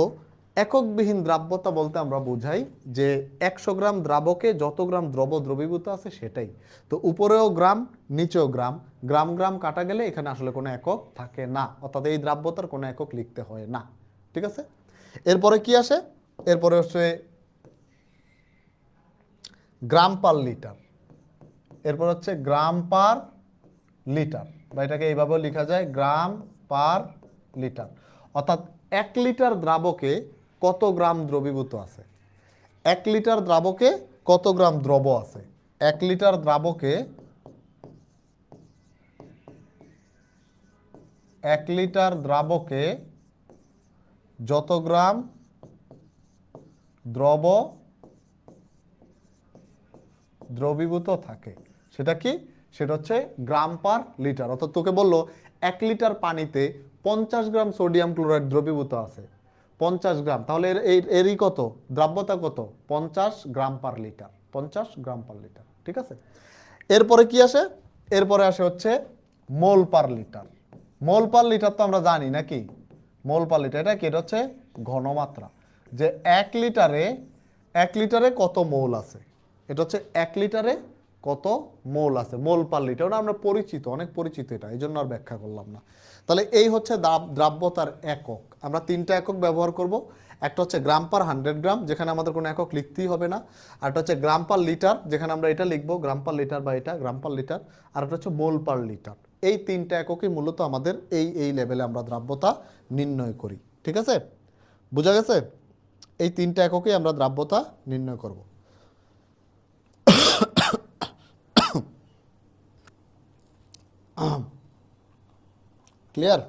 A: এককবিহীন দ্রাব্যতা বলতে আমরা বোঝাই যে 100 গ্রাম দ্রাবকে যত গ্রাম দ্রবীভূত আছে সেটাই। তো উপরেও গ্রাম, নিচেও গ্রাম, গ্রাম গ্রাম কাটা গেলে এখানে আসলে কোনো একক থাকে না, অর্থাৎ এই দ্রাব্যতার কোনো একক লিখতে হয় না। ঠিক আছে? এরপরে কি আসে? এরপরে হচ্ছে গ্রাম পার লিটার। এরপর হচ্ছে গ্রাম পার লিটার, বা এটাকে এইভাবেও লেখা যায় গ্রাম পার লিটার। অর্থাৎ 1 লিটার দ্রাবকে কত গ্রাম দ্রবীভূত আছে? 1 লিটার দ্রাবকে কত গ্রাম দ্রব আছে? 1 লিটার দ্রাবকে 1 লিটার দ্রাবকে যত গ্রাম দ্রবীভূত থাকে সেটা কি? সেটা হচ্ছে গ্রাম পার লিটার। অর্থাৎ তোকে বললো 1 লিটার পানিতে 50 গ্রাম সোডিয়াম ক্লোরাইড দ্রবীভূত আছে, 50 গ্রাম, তাহলে এরই কত? দ্রাব্যতা কত? 50 গ্রাম পার লিটার, 50 গ্রাম পার লিটার। ঠিক আছে? এরপরে কি আসে? এরপরে আসে হচ্ছে মোল পার লিটার। মোল পার লিটার তো আমরা জানি নাকি? মোল পার লিটার এটা কি? এটা হচ্ছে ঘনমাত্রা, যে 1 লিটারে কত মোল আছে। এটা হচ্ছে 1 লিটারে কত মোল আছে, মোল পার লিটার। ওটা আমরা পরিচিত, অনেক পরিচিত এটা, এই জন্য আর ব্যাখ্যা করলাম না। তাহলে এই হচ্ছে দ্রাব্যতার একক। আমরা 3টা একক ব্যবহার করব। একটা হচ্ছে গ্রাম পার 100 গ্রাম, যেখানে আমাদের কোনো একক লিখতেই হবে না। আর একটা হচ্ছে গ্রাম পার লিটার, যেখানে আমরা এটা লিখবো গ্রাম পার লিটার বা এটা গ্রাম পার লিটার। আর একটা হচ্ছে মোল পার লিটার। এই 3টা এককই মূলত আমাদের এই লেভেলে আমরা দ্রাব্যতা নির্ণয় করি। ঠিক আছে? বোঝা গেছে? এই 3টা এককেই আমরা দ্রাব্যতা নির্ণয় করব। ক্লিয়ার?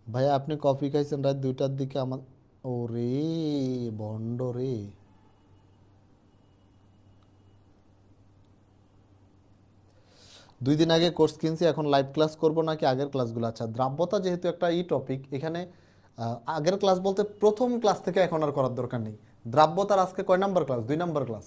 A: ভাইয়া আপনি কফি খাইছেন রাত 2টার দিকে? আমার ওরে ভণ্ড রে। দুই দিন আগে কোর্স কিনছি, এখন লাইভ ক্লাস করব নাকি আগের ক্লাসগুলো? আচ্ছা, দ্রাব্যতা যেহেতু একটা টপিক, এখানে আগের ক্লাস বলতে প্রথম ক্লাস থেকে এখন আর করার দরকার নেই। দ্রাব্যতার আজকে কয় নাম্বার ক্লাস? 2 number class.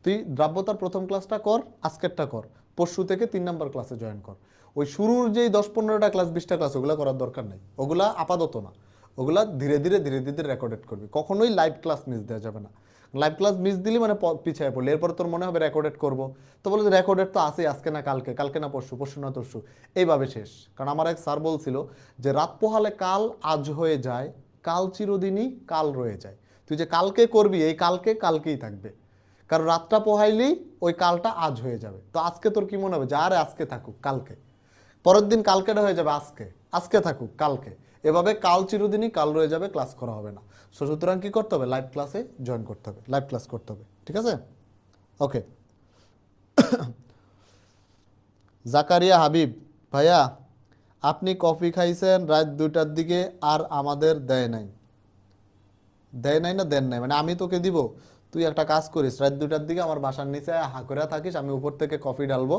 A: তুই দ্রাব্যতার প্রথম ক্লাসটা কর, আজকেরটা কর, পরশু থেকে 3 নাম্বার ক্লাসে জয়েন কর। ওই শুরুর যেই 10-15টা ক্লাস, 20টা ক্লাস, ওগুলো করার দরকার নেই। ওগুলা আপাতত না, ওগুলা ধীরে ধীরে রেকর্ডেড করবি। কখনোই লাইভ ক্লাস মিস দেওয়া যাবে না। লাইভ ক্লাস মিস দিলি মানে পিছিয়ে পড়লি। এরপর তোর মনে হবে রেকর্ডেড করব, তো বলে রেকর্ডেড তো আছে, আজকে না কালকে, কালকে না পরশু, পরশু না তরশু, এইভাবে শেষ। কারণ আমার এক স্যার বলছিল যে রাত পোহালে কাল আজ হয়ে যায়, কাল চিরদিনই কাল রয়ে যায়। তুই যে কালকে করবি, এই কালকে কালকেই থাকবে। কারণ রাতটা পোহাইলেই ওই কালটা আজ হয়ে যাবে। তো আজকে তোর কি মনে হবে যে আরে আজকে থাকুক, কালকে, পরের দিন কালকেটা হয়ে যাবে আজকে, আজকে থাকুক কালকে, এভাবে কাল চিরদিনই কাল রয়ে যাবে, ক্লাস করা হবে না। সুতরাং কি করতে হবে? লাইভ ক্লাসে জয়েন করতে হবে, লাইভ ক্লাস করতে হবে। ঠিক আছে? ওকে। জাকারিয়া হাবিব ভাইয়া, আপনি কফি খাইছেন রাত 2টার দিকে, আর আমাদের দেয় নাই। দেয় নাই না দেন নাই, মানে আমি তোকে দিব, তুই একটা কাজ করিস, রাত 2টার দিকে আমার বাসার নিচে হা করে থাকিস, আমি উপর থেকে কফি ডালবো,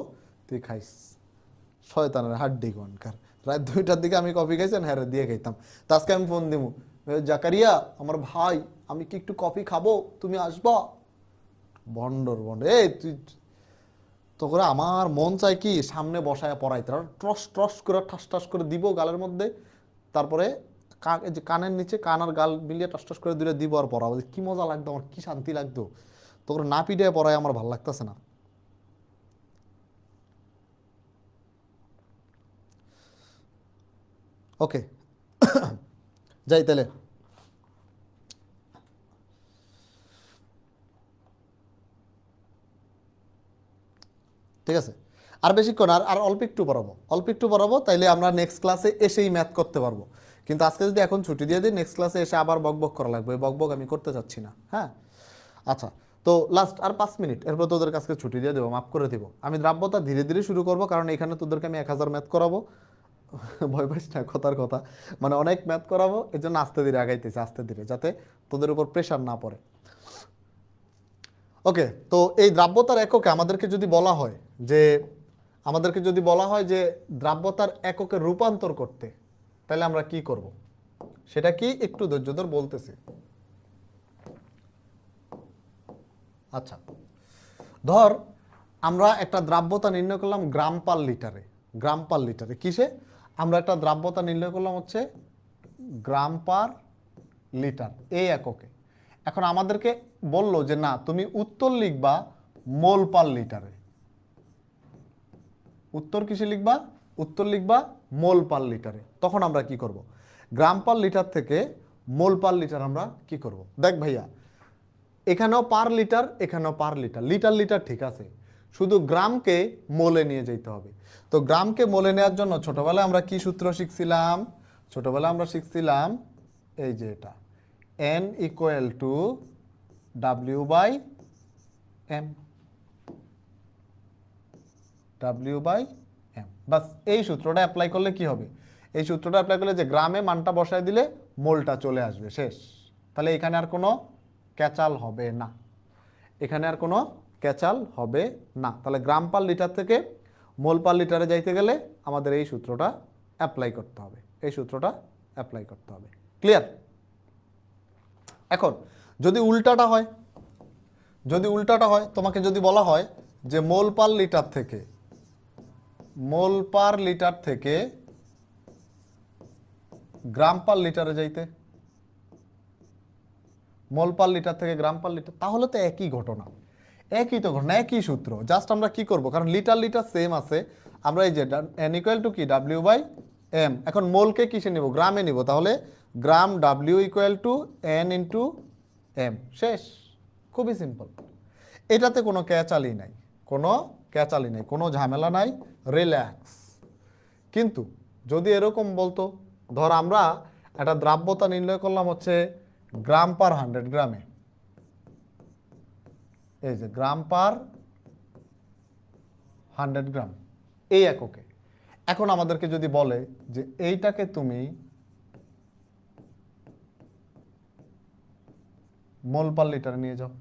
A: তুই খাইস। শয়তানের হাড্ডি কোনকার, রাত 2টার দিকে আমি কফি খাইছেন, হ্যাঁ দিয়ে খাইতাম। তো আজকে আমি ফোন দিব, জাকারিয়া আমার ভাই, আমি কি একটু কফি খাবো, তুমি আসবা? বন্ডর বন্ড, এই তুই তো করে আমার মন চাই কি সামনে বসায় পড়াইতে, ট্রস ট্রস করে ঠাস ঠাস করে দিব গালের মধ্যে, তারপরে যে কানের নিচে কান আর গাল মিলিয়ে টাস টাস করে দিলে দিব আর পড়াবো। কি মজা লাগতো আমার, কি শান্তি লাগতো। তোর না পিঠে পড়ায় আমার ভালো লাগতেছে না। ওকে, যাই তাহলে। ঠিক আছে, আর বেশিক্ষণ আর অল্প একটু পড়াবো, অল্প একটু পড়াবো, তাইলে আমরা নেক্সট ক্লাসে এসেই ম্যাথ করতে পারবো। কিন্তু আজকে যদি এখন ছুটি দিয়ে দিই, নেক্সট ক্লাসে এসে আবার বক বক করা লাগবে, বক বক আমি করতে চাচ্ছি না। হ্যাঁ, আচ্ছা, তো তো লাস্ট আর 5 মিনিট, এরপর তোদের কাছে ছুটি দিয়ে দেবো, মাফ করে দেবো। আমি দ্রাব্যতা ধীরে ধীরে শুরু করব, কারণ এখানে তোদেরকে আমি 1000 ম্যাথ করাবো। ভয় পাইস না, কথার কথা, মানে অনেক ম্যাথ করাবো, এই জন্য আস্তে ধীরে আগাইতেছি, আস্তে ধীরে, যাতে তোদের উপর প্রেশার না পড়ে। ওকে, তো এই দ্রাব্যতার এককে আমাদেরকে যদি বলা হয় যে দ্রাব্যতার এককে রূপান্তর করতে, তাহলে আমরা কি করব, সেটা কি একটু ধৈর্য ধর বলতেছি। আচ্ছা, ধর আমরা একটা দ্রাব্যতা নির্ণয় করলাম গ্রাম পার লিটারে। গ্রাম পার লিটারে কিসে? আমরা একটা দ্রাব্যতা নির্ণয় করলাম হচ্ছে গ্রাম পার লিটার, এই এককে। এখন আমাদেরকে বলল যে না, তুমি উত্তর লিখবা মোল পার লিটারে। উত্তর কিসে লিখবা? উত্তর লিখবা মোল পার লিটারে। তখন আমরা কি করব? গ্রাম পার লিটার থেকে মোল পার লিটার আমরা কি করব? দেখ ভাইয়া, এখানেও পার লিটার, এখানেও পার লিটার, লিটার লিটার ঠিক আছে, শুধু গ্রামকে মোলে নিয়ে যেতে হবে। তো গ্রামকে মোলে নেওয়ার জন্য ছোটবেলায় আমরা কি সূত্র শিখছিলাম? ছোটবেলায় আমরা শিখছিলাম এই যে এটা, n equal to W/M। W/M, বাস এই সূত্রটা অ্যাপ্লাই করলে কি হবে? এই সূত্রটা অ্যাপ্লাই করলে যে গ্রামে মানটা বসায় দিলে মোলটা চলে আসবে, শেষ। তাহলে এখানে আর কোনো ক্যাচাল হবে না, এখানে আর কোনো ক্যাচাল হবে না। তাহলে গ্রাম পার লিটার থেকে মোল পার লিটারে যাইতে গেলে আমাদের এই সূত্রটা অ্যাপ্লাই করতে হবে, এই সূত্রটা অ্যাপ্লাই করতে হবে। ক্লিয়ার? এখন যদি উল্টাটা হয়, তোমাকে যদি বলা হয় যে মোল পার লিটার থেকে গ্রাম পার লিটারে যাইতে, মোল পার লিটার থেকে গ্রাম পার লিটার, তাহলে তো একই ঘটনা, একই সূত্র। জাস্ট আমরা কি করব, কারণ লিটার লিটার সেম আছে, আমরা এই যে n ইকুয়াল টু কি W/M, এখন মোলকে কিসে নিব? গ্রামে নিব। তাহলে গ্রাম W equal to n into M, শেষ। খুবই সিম্পল, এটাতে কোনো ক্যাচালি নাই, কোনো ঝামেলা নাই, রিল্যাক্স। কিন্তু যদি এরকম বলতো, ধর আমরা একটা দ্রাব্যতা নির্ণয় করলাম হচ্ছে গ্রাম পার 100 গ্রামে, এই যে গ্রাম পার 100 গ্রাম এই এককে। এখন আমাদেরকে যদি বলে যে এইটাকে তুমি মোল পার লিটারে নিয়ে যাও,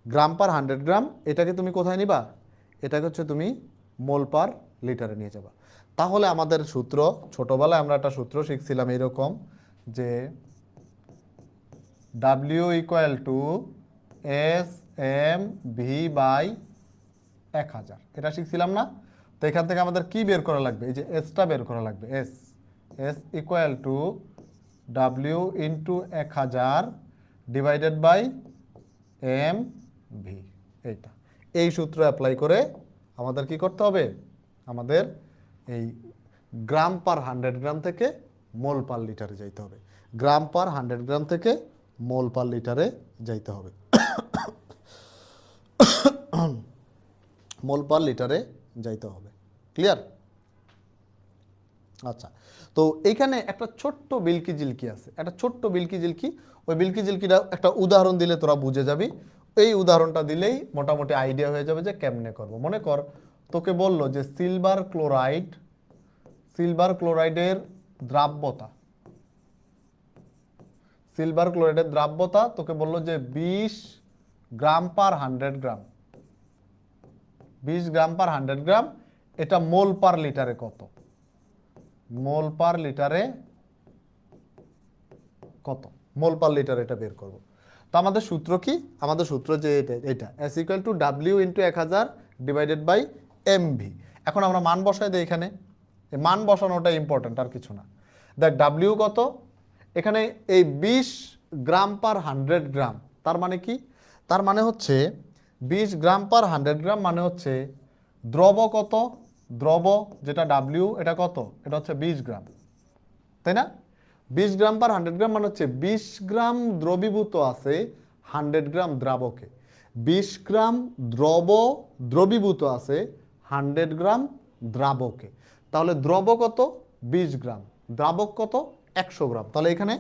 A: গ্রাম পার 100 গ্রাম, এটাকে তুমি কোথায় নিবা? এটাকে হচ্ছে তুমি মোল পার লিটারে নিয়ে যাবা। তাহলে আমাদের সূত্র, ছোটবেলায় আমরা একটা সূত্র শিখছিলাম এরকম, যে W ইকুয়াল টু SM/V/1000, এটা শিখছিলাম না? তো এখান থেকে আমাদের কি বের করা লাগবে? এই যে এসটা বের করা লাগবে, S equal to W into 1000 divided by MV, এইটা। এই সূত্র অ্যাপ্লাই করে আমাদের কি করতে হবে? আমাদের এই গ্রাম পার 100 গ্রাম থেকে মোল পার লিটারে যাইতে হবে, গ্রাম পার 100 গ্রাম থেকে মোল পার লিটারে যাইতে হবে, মোল পার লিটারে যাইতে হবে। ক্লিয়ার? আচ্ছা, তো এইখানে একটা ছোট্ট বিলকি জিলকি আছে, ওই বিলকি জিলকিটা একটা উদাহরণ দিলে তোরা বুঝে যাবি। এই উদাহরণটা দিলেই মোটামুটি আইডিয়া হয়ে যাবে যে কেমনে করব। মনে কর তোকে বললো যে সিলভার ক্লোরাইডের দ্রাব্যতা, তোকে বললো যে 20 গ্রাম পার 100 গ্রাম, 20 গ্রাম পার 100 গ্রাম, এটা মোল পার লিটারে কত? মোল পার লিটারে কত? মোল পার লিটার এটা বের করব। তো আমাদের সূত্র কি? আমাদের সূত্র যে এটা S equal to W into 1000 divided by MV। এখন আমরা মান বসাই দিই এখানে, মান বসানোটা ইম্পর্টেন্ট, আর কিছু না। দেখ W কত, এখানে এই 20 গ্রাম পার 100 গ্রাম, তার মানে কি? তার মানে হচ্ছে 20 গ্রাম পার 100 গ্রাম মানে হচ্ছে দ্রব কত? দ্রব যেটা W, এটা কত? এটা হচ্ছে 20 গ্রাম, তাই না? 20 গ্রাম পার 100 গ্রাম মানে হচ্ছে 20 গ্রাম দ্রবীভূত আছে 100 গ্রাম দ্রাবকে, 20 গ্রাম দ্রবীভূত আছে 100 গ্রাম দ্রাবকে। তাহলে দ্রব কত? 20 গ্রাম, দ্রাবক কত? 100 গ্রাম। তাহলে এখানে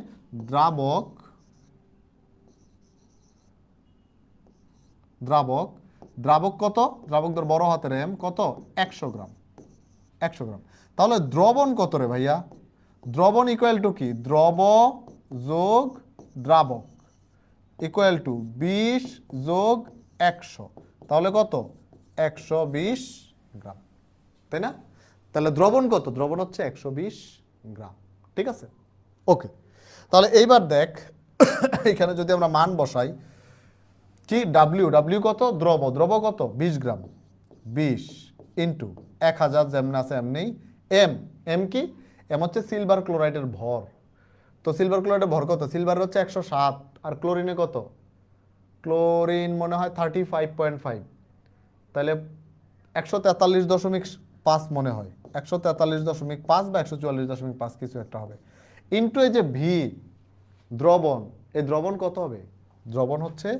A: দ্রাবক দ্রাবক, দ্রাবক কত, দ্রাবক ধর বড় হাতের এম কত, 100 গ্রাম, 100 গ্রাম। তাহলে দ্রবণ কত রে ভাইয়া, দ্রবণ ইকুয়াল টু কি, দ্রব যোগ দ্রাবক ইকুয়াল টু 20 যোগ 100, তাহলে কত, 120 গ্রাম, তাই না? তাহলে দ্রবণ কত, দ্রবণ হচ্ছে 120 গ্রাম, ঠিক আছে, ওকে। তাহলে এইবার দেখ এখানে যদি আমরা মান বসাই, কি ডাব্লিউ, ডাব্লিউ কত, দ্রব, দ্রব কত 20 গ্রাম, 20 ইন্টু 1000 যেমন আছে এমনি, এম, এম কি, এম হচ্ছে সিলভার ক্লোরাইডের ভর। তো সিলভার ক্লোরাইডের ভর কত, সিলভার হচ্ছে 107, আর ক্লোরিনে কত, ক্লোরিন মনে হয় 35.5, তাহলে 143.5 মনে হয়, 143.5 বা 144.5 কিছু একটা হবে, ইন্টু এই যে ভি দ্রবণ, এই দ্রবণ কত হবে, দ্রবণ হচ্ছে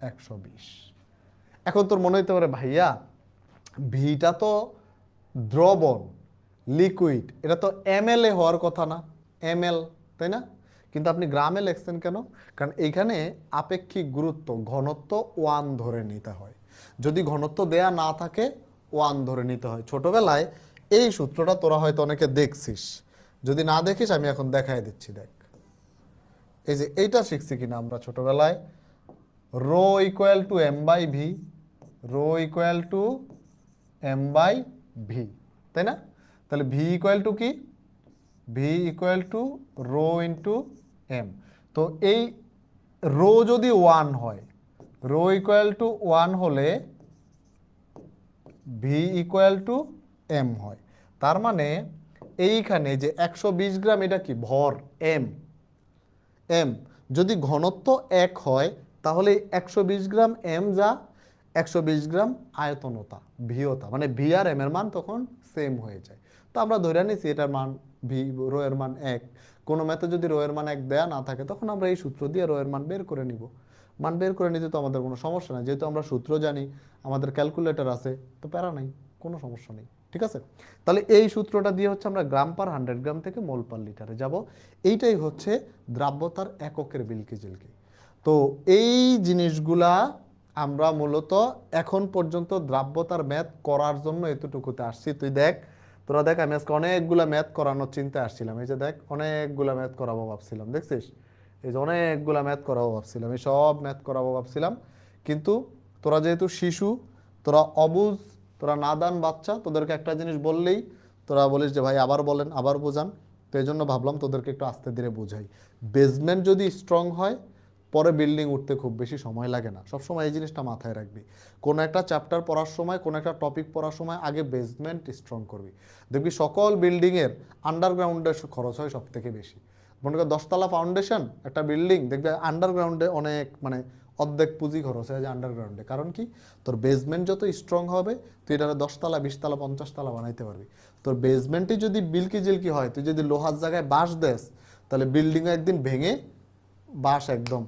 A: 120। এখন তোর মনে হইতে পারে ভাইয়া ভিটা তো দ্রবণ, লিকুইড, এটা তো এমএল এ হওয়ার কথা না, এমএল, তাই না? কিন্তু আপনি গ্রামে লিখছেন কেন? কারণ এইখানে আপেক্ষিক গুরুত্ব ঘনত্ব 1 ধরে নিতে হয়। যদি ঘনত্ব দেয়া না থাকে 1 ধরে নিতে হয়। ছোটবেলায় এই সূত্রটা তোরা হয়তো অনেকে দেখছিস, যদি না দেখিস আমি এখন দেখাই দিচ্ছি, দেখ এই যে এইটা শিখছি কিনা আমরা ছোটবেলায়, rho equal to M by V, rho equal to M by V, তাই না? তাহলে ভি ইকুয়াল টু কি, V equal to rho into M. তো এই রো যদি 1 হয়, রো ইকুয়াল টু 1 হলে ভি ইকুয়াল টু এম হয়। তার মানে এইখানে যে 120 গ্রাম এটা কি ভর, এম, এম যদি ঘনত্ব 1 হয় তাহলে 120 গ্রাম এম যা 120 গ্রাম আয়তনতা, ভিওতা, মানে ভি আর এম এর মান তখন সেম হয়ে যায়। তো আমরা ধরে নিছি এটার মান ভি, রো এর মান 1। কোনো ম্যাথে যদি রো এর মান 1 দেয়া না থাকে তখন আমরা এই সূত্র দিয়ে রো এর মান বের করে নিব। মান বের করে নিতে তো আমাদের কোনো সমস্যা নাই, যেহেতু আমরা সূত্র জানি, আমাদের ক্যালকুলেটর আছে, তো প্যারা নাই, কোনো সমস্যা নেই, ঠিক আছে। তাহলে এই সূত্রটা দিয়ে হচ্ছে আমরা গ্রাম পার 100 গ্রাম থেকে মোল পার লিটারে যাব। এইটাই হচ্ছে দ্রাব্যতার এককের বিলকি-ঝিলকি। তো এই জিনিসগুলা আমরা মূলত এখন পর্যন্ত দ্রাব্যতার ম্যাথ করার জন্য এতটুকুতে আসছি। তুই দেখ, তোরা দেখ, আমি আজকে অনেকগুলা ম্যাথ করানোর চিন্তায় আসছিলাম, এই যে দেখ অনেকগুলা ম্যাথ করাবো ভাবছিলাম, দেখছিস, এই যে অনেকগুলা ম্যাথ করাবো ভাবছিলাম, এই সব ম্যাথ করাবো ভাবছিলাম, কিন্তু তোরা যেহেতু শিশু, তোরা অবুঝ, তোরা নাদান বাচ্চা, তোদেরকে একটা জিনিস বললেই তোরা বলিস যে ভাই আবার বলেন, আবার বোঝান। তো এই জন্য ভাবলাম তোদেরকে একটু আস্তে ধীরে বোঝাই। বেসমেন্ট যদি স্ট্রং হয় পরে বিল্ডিং উঠতে খুব বেশি সময় লাগে না, সবসময় এই জিনিসটা মাথায় রাখবি। কোনো একটা চ্যাপ্টার পড়ার সময়, কোনো একটা টপিক পড়ার সময় আগে বেসমেন্ট স্ট্রং করবি, দেখবি সকল বিল্ডিংয়ের আন্ডারগ্রাউন্ডের খরচ হয় সব থেকে বেশি। মনে কর 10 তলা ফাউন্ডেশন একটা বিল্ডিং, দেখবে আন্ডারগ্রাউন্ডে অনেক, মানে অর্ধেক পুঁজি খরচ হয়ে যায় আন্ডারগ্রাউন্ডে। কারণ কি, তোর বেসমেন্ট যত স্ট্রং হবে তুই এটা 10 তলা 20 তলা 50 তলা বানাইতে পারবি। তোর বেসমেন্টই যদি বিলকি জিলকি হয়, তুই যদি লোহার জায়গায় বাঁশ দেস, তাহলে বিল্ডিংও একদিন ভেঙে বাঁশ একদম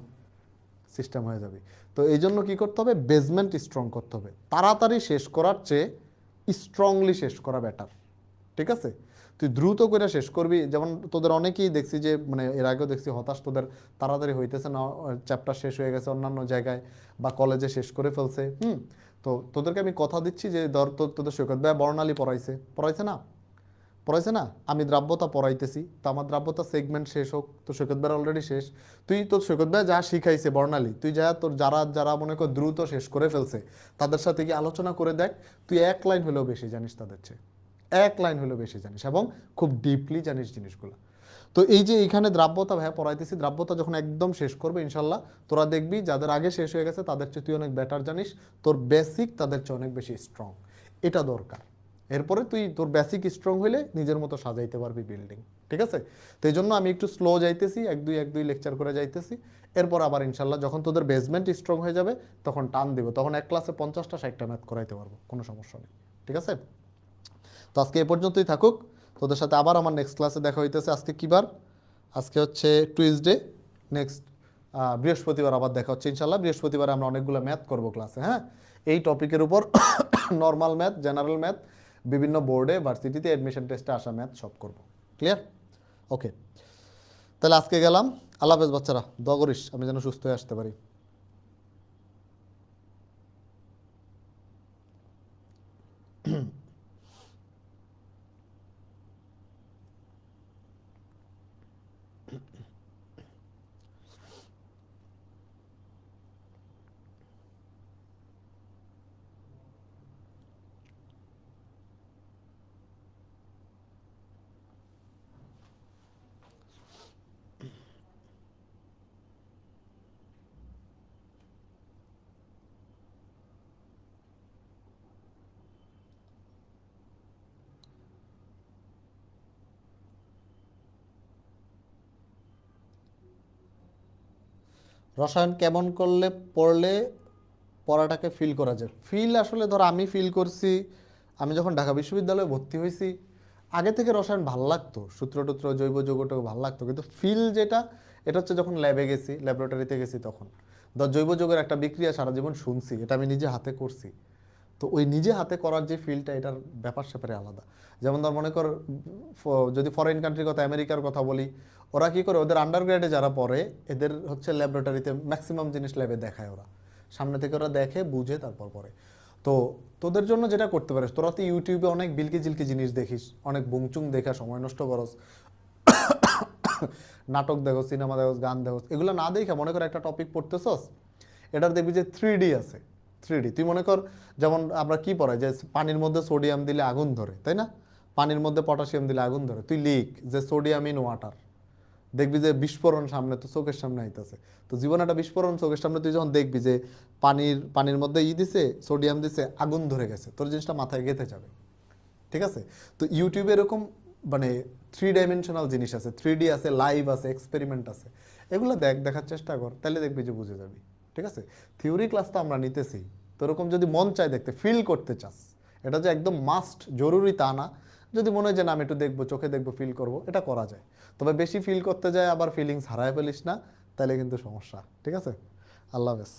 A: সিস্টেম হয়ে যাবে। তো এই জন্য কী করতে হবে, বেসমেন্ট স্ট্রং করতে হবে। তাড়াতাড়ি শেষ করার চেয়ে স্ট্রংলি শেষ করা বেটার, ঠিক আছে? তুই দ্রুত করে শেষ করবি, যেমন তোদের অনেকেই দেখছি যে, মানে এর আগেও দেখছি হতাশ, তোদের তাড়াতাড়ি হইতেছে না, চ্যাপ্টার শেষ হয়ে গেছে অন্যান্য জায়গায় বা কলেজে শেষ করে ফেলছে। তো তোদেরকে আমি কথা দিচ্ছি যে ধর তোদের সৈকত ভাই বর্ণালী পড়াইছে না, পড়াইছে না, আমি দ্রাব্যতা পড়াইতেছি, তো আমার দ্রাব্যতা সেগমেন্ট শেষ হোক, তো সৈকত ভাই অলরেডি শেষ। তুই তোর সৈকত ভাই যা শিখাইছে বর্ণালী, তুই যা তোর যারা যারা মনে কর দ্রুত শেষ করে ফেলছে তাদের সাথে কি আলোচনা করে দেখ, তুই 1 লাইন হলেও বেশি জানিস তাদের চেয়ে, 1 লাইন হলেও বেশি জানিস এবং খুব ডিপলি জানিস জিনিসগুলো। তো এই যে এইখানে দ্রাব্যতা ভাইয়া পড়াইতেছি, দ্রাব্যতা যখন একদম শেষ করবে ইনশাল্লাহ তোরা দেখবি যাদের আগে শেষ হয়ে গেছে তাদের চেয়ে তুই অনেক বেটার জানিস, তোর বেসিক তাদের চেয়ে অনেক বেশি স্ট্রং, এটা দরকার। এরপরে তুই তোর বেসিক স্ট্রং হইলে নিজের মতো সাজাইতে পারবি বিল্ডিং, ঠিক আছে? তো এই জন্য আমি একটু স্লো যাইতেছি, 1-2 লেকচার করে যাইতেছি, এরপর আবার ইনশাল্লাহ যখন তোদের বেসমেন্ট স্ট্রং হয়ে যাবে তখন টান দিব, তখন এক ক্লাসে 50টা 60টা ম্যাথ করাইতে পারবো, কোনো সমস্যা নেই, ঠিক আছে? তো আজকে এ পর্যন্তই থাকুক, তোদের সাথে আবার আমার নেক্সট ক্লাসে দেখা হইতেছে। আজকে কী বার? আজকে হচ্ছে টুইসডে, নেক্সট বৃহস্পতিবার আবার দেখা হচ্ছে ইনশাল্লাহ। বৃহস্পতিবারে আমরা অনেকগুলো ম্যাথ করব ক্লাসে, হ্যাঁ, এই টপিকের উপর নর্মাল ম্যাথ, জেনারেল ম্যাথ, বিভিন্ন বোর্ডে ভার্সিটিতে অ্যাডমিশন টেস্টে আসা ম্যাথ সব করব, ক্লিয়ার? ওকে, তাহলে আজকে গেলাম, আল্লাহ হাফেজ বাচ্চারা, দোয়া করিস আমি যেন সুস্থ হয়ে আসতে পারি। রসায়ন কেমন করলে পড়লে পড়াটাকে ফিল করা যায়? ফিল আসলে ধর আমি ফিল করছি, আমি যখন ঢাকা বিশ্ববিদ্যালয়ে ভর্তি হয়েছি আগে থেকে রসায়ন ভাল লাগতো, সূত্র টুত্র জৈব যৌগটুকু ভাল লাগতো, কিন্তু ফিল যেটা এটা হচ্ছে যখন ল্যাবে গেছি, ল্যাবরেটরিতে গেছি, তখন ধর জৈব যৌগের একটা বিক্রিয়া সারা জীবন শুনছি, এটা আমি নিজে হাতে করছি, তো ওই নিজে হাতে করার যে ফিলটা এটার ব্যাপার স্যাপারে আলাদা। যেমন ধর মনে কর যদি ফরেন কান্ট্রির কথা, আমেরিকার কথা বলি, ওরা কি করে, ওদের আন্ডারগ্রেডে যারা পড়ে এদের হচ্ছে ল্যাবরেটরিতে ম্যাক্সিমাম জিনিস ল্যাবে দেখায়, ওরা সামনে থেকে ওরা দেখে বুঝে তারপর পড়ে। তো তোদের জন্য যেটা করতে পারিস, তোরা তো ইউটিউবে অনেক বিলকি জিলকি জিনিস দেখিস, অনেক বুংচুং দেখা সময় নষ্ট করস, নাটক দেখো, সিনেমা দেখো, গান দেখো, এগুলো না দেখে মনে কর একটা টপিক পড়তেছস, এটার দেখবি যে 3D আছে। 3D তুই মনে কর, যেমন আমরা কি পড়াই যে পানির মধ্যে সোডিয়াম দিলে আগুন ধরে, তাই না? পানির মধ্যে পটাশিয়াম দিলে আগুন ধরে, তুই লিখ যে সোডিয়াম ইন ওয়াটার, দেখবি যে বিস্ফোরণ সামনে, তো চোখের সামনে আইতেছে। তো জীবনে একটা বিস্ফোরণ চোখের সামনে তুই যখন দেখবি যে পানির মধ্যে দিছে, সোডিয়াম দিছে, আগুন ধরে গেছে, তোর জিনিসটা মাথায় গেঁথে যাবে। ঠিক আছে? তো ইউটিউবে এরকম মানে 3 ডাইমেনশনাল জিনিস আছে, 3D আছে, লাইভ আছে, এক্সপেরিমেন্ট আছে, এগুলো দেখার চেষ্টা কর, তাহলে দেখবি যে বুঝে যাবি। ঠিক আছে? থিওরি ক্লাস তো আমরা নিতেছি, তো এরকম যদি মন চায় দেখতে, ফিল করতে চাস, এটা যে একদম মাস্ট জরুরি তা না, যদি মনে হয় যে না আমি একটু দেখবো, চোখে দেখবো, ফিল করবো, এটা করা যায়। তবে বেশি ফিল করতে যায় আবার ফিলিংস হারায় ফেলিস না, তাহলে কিন্তু সমস্যা। ঠিক আছে? আল্লাহ হাফেজ।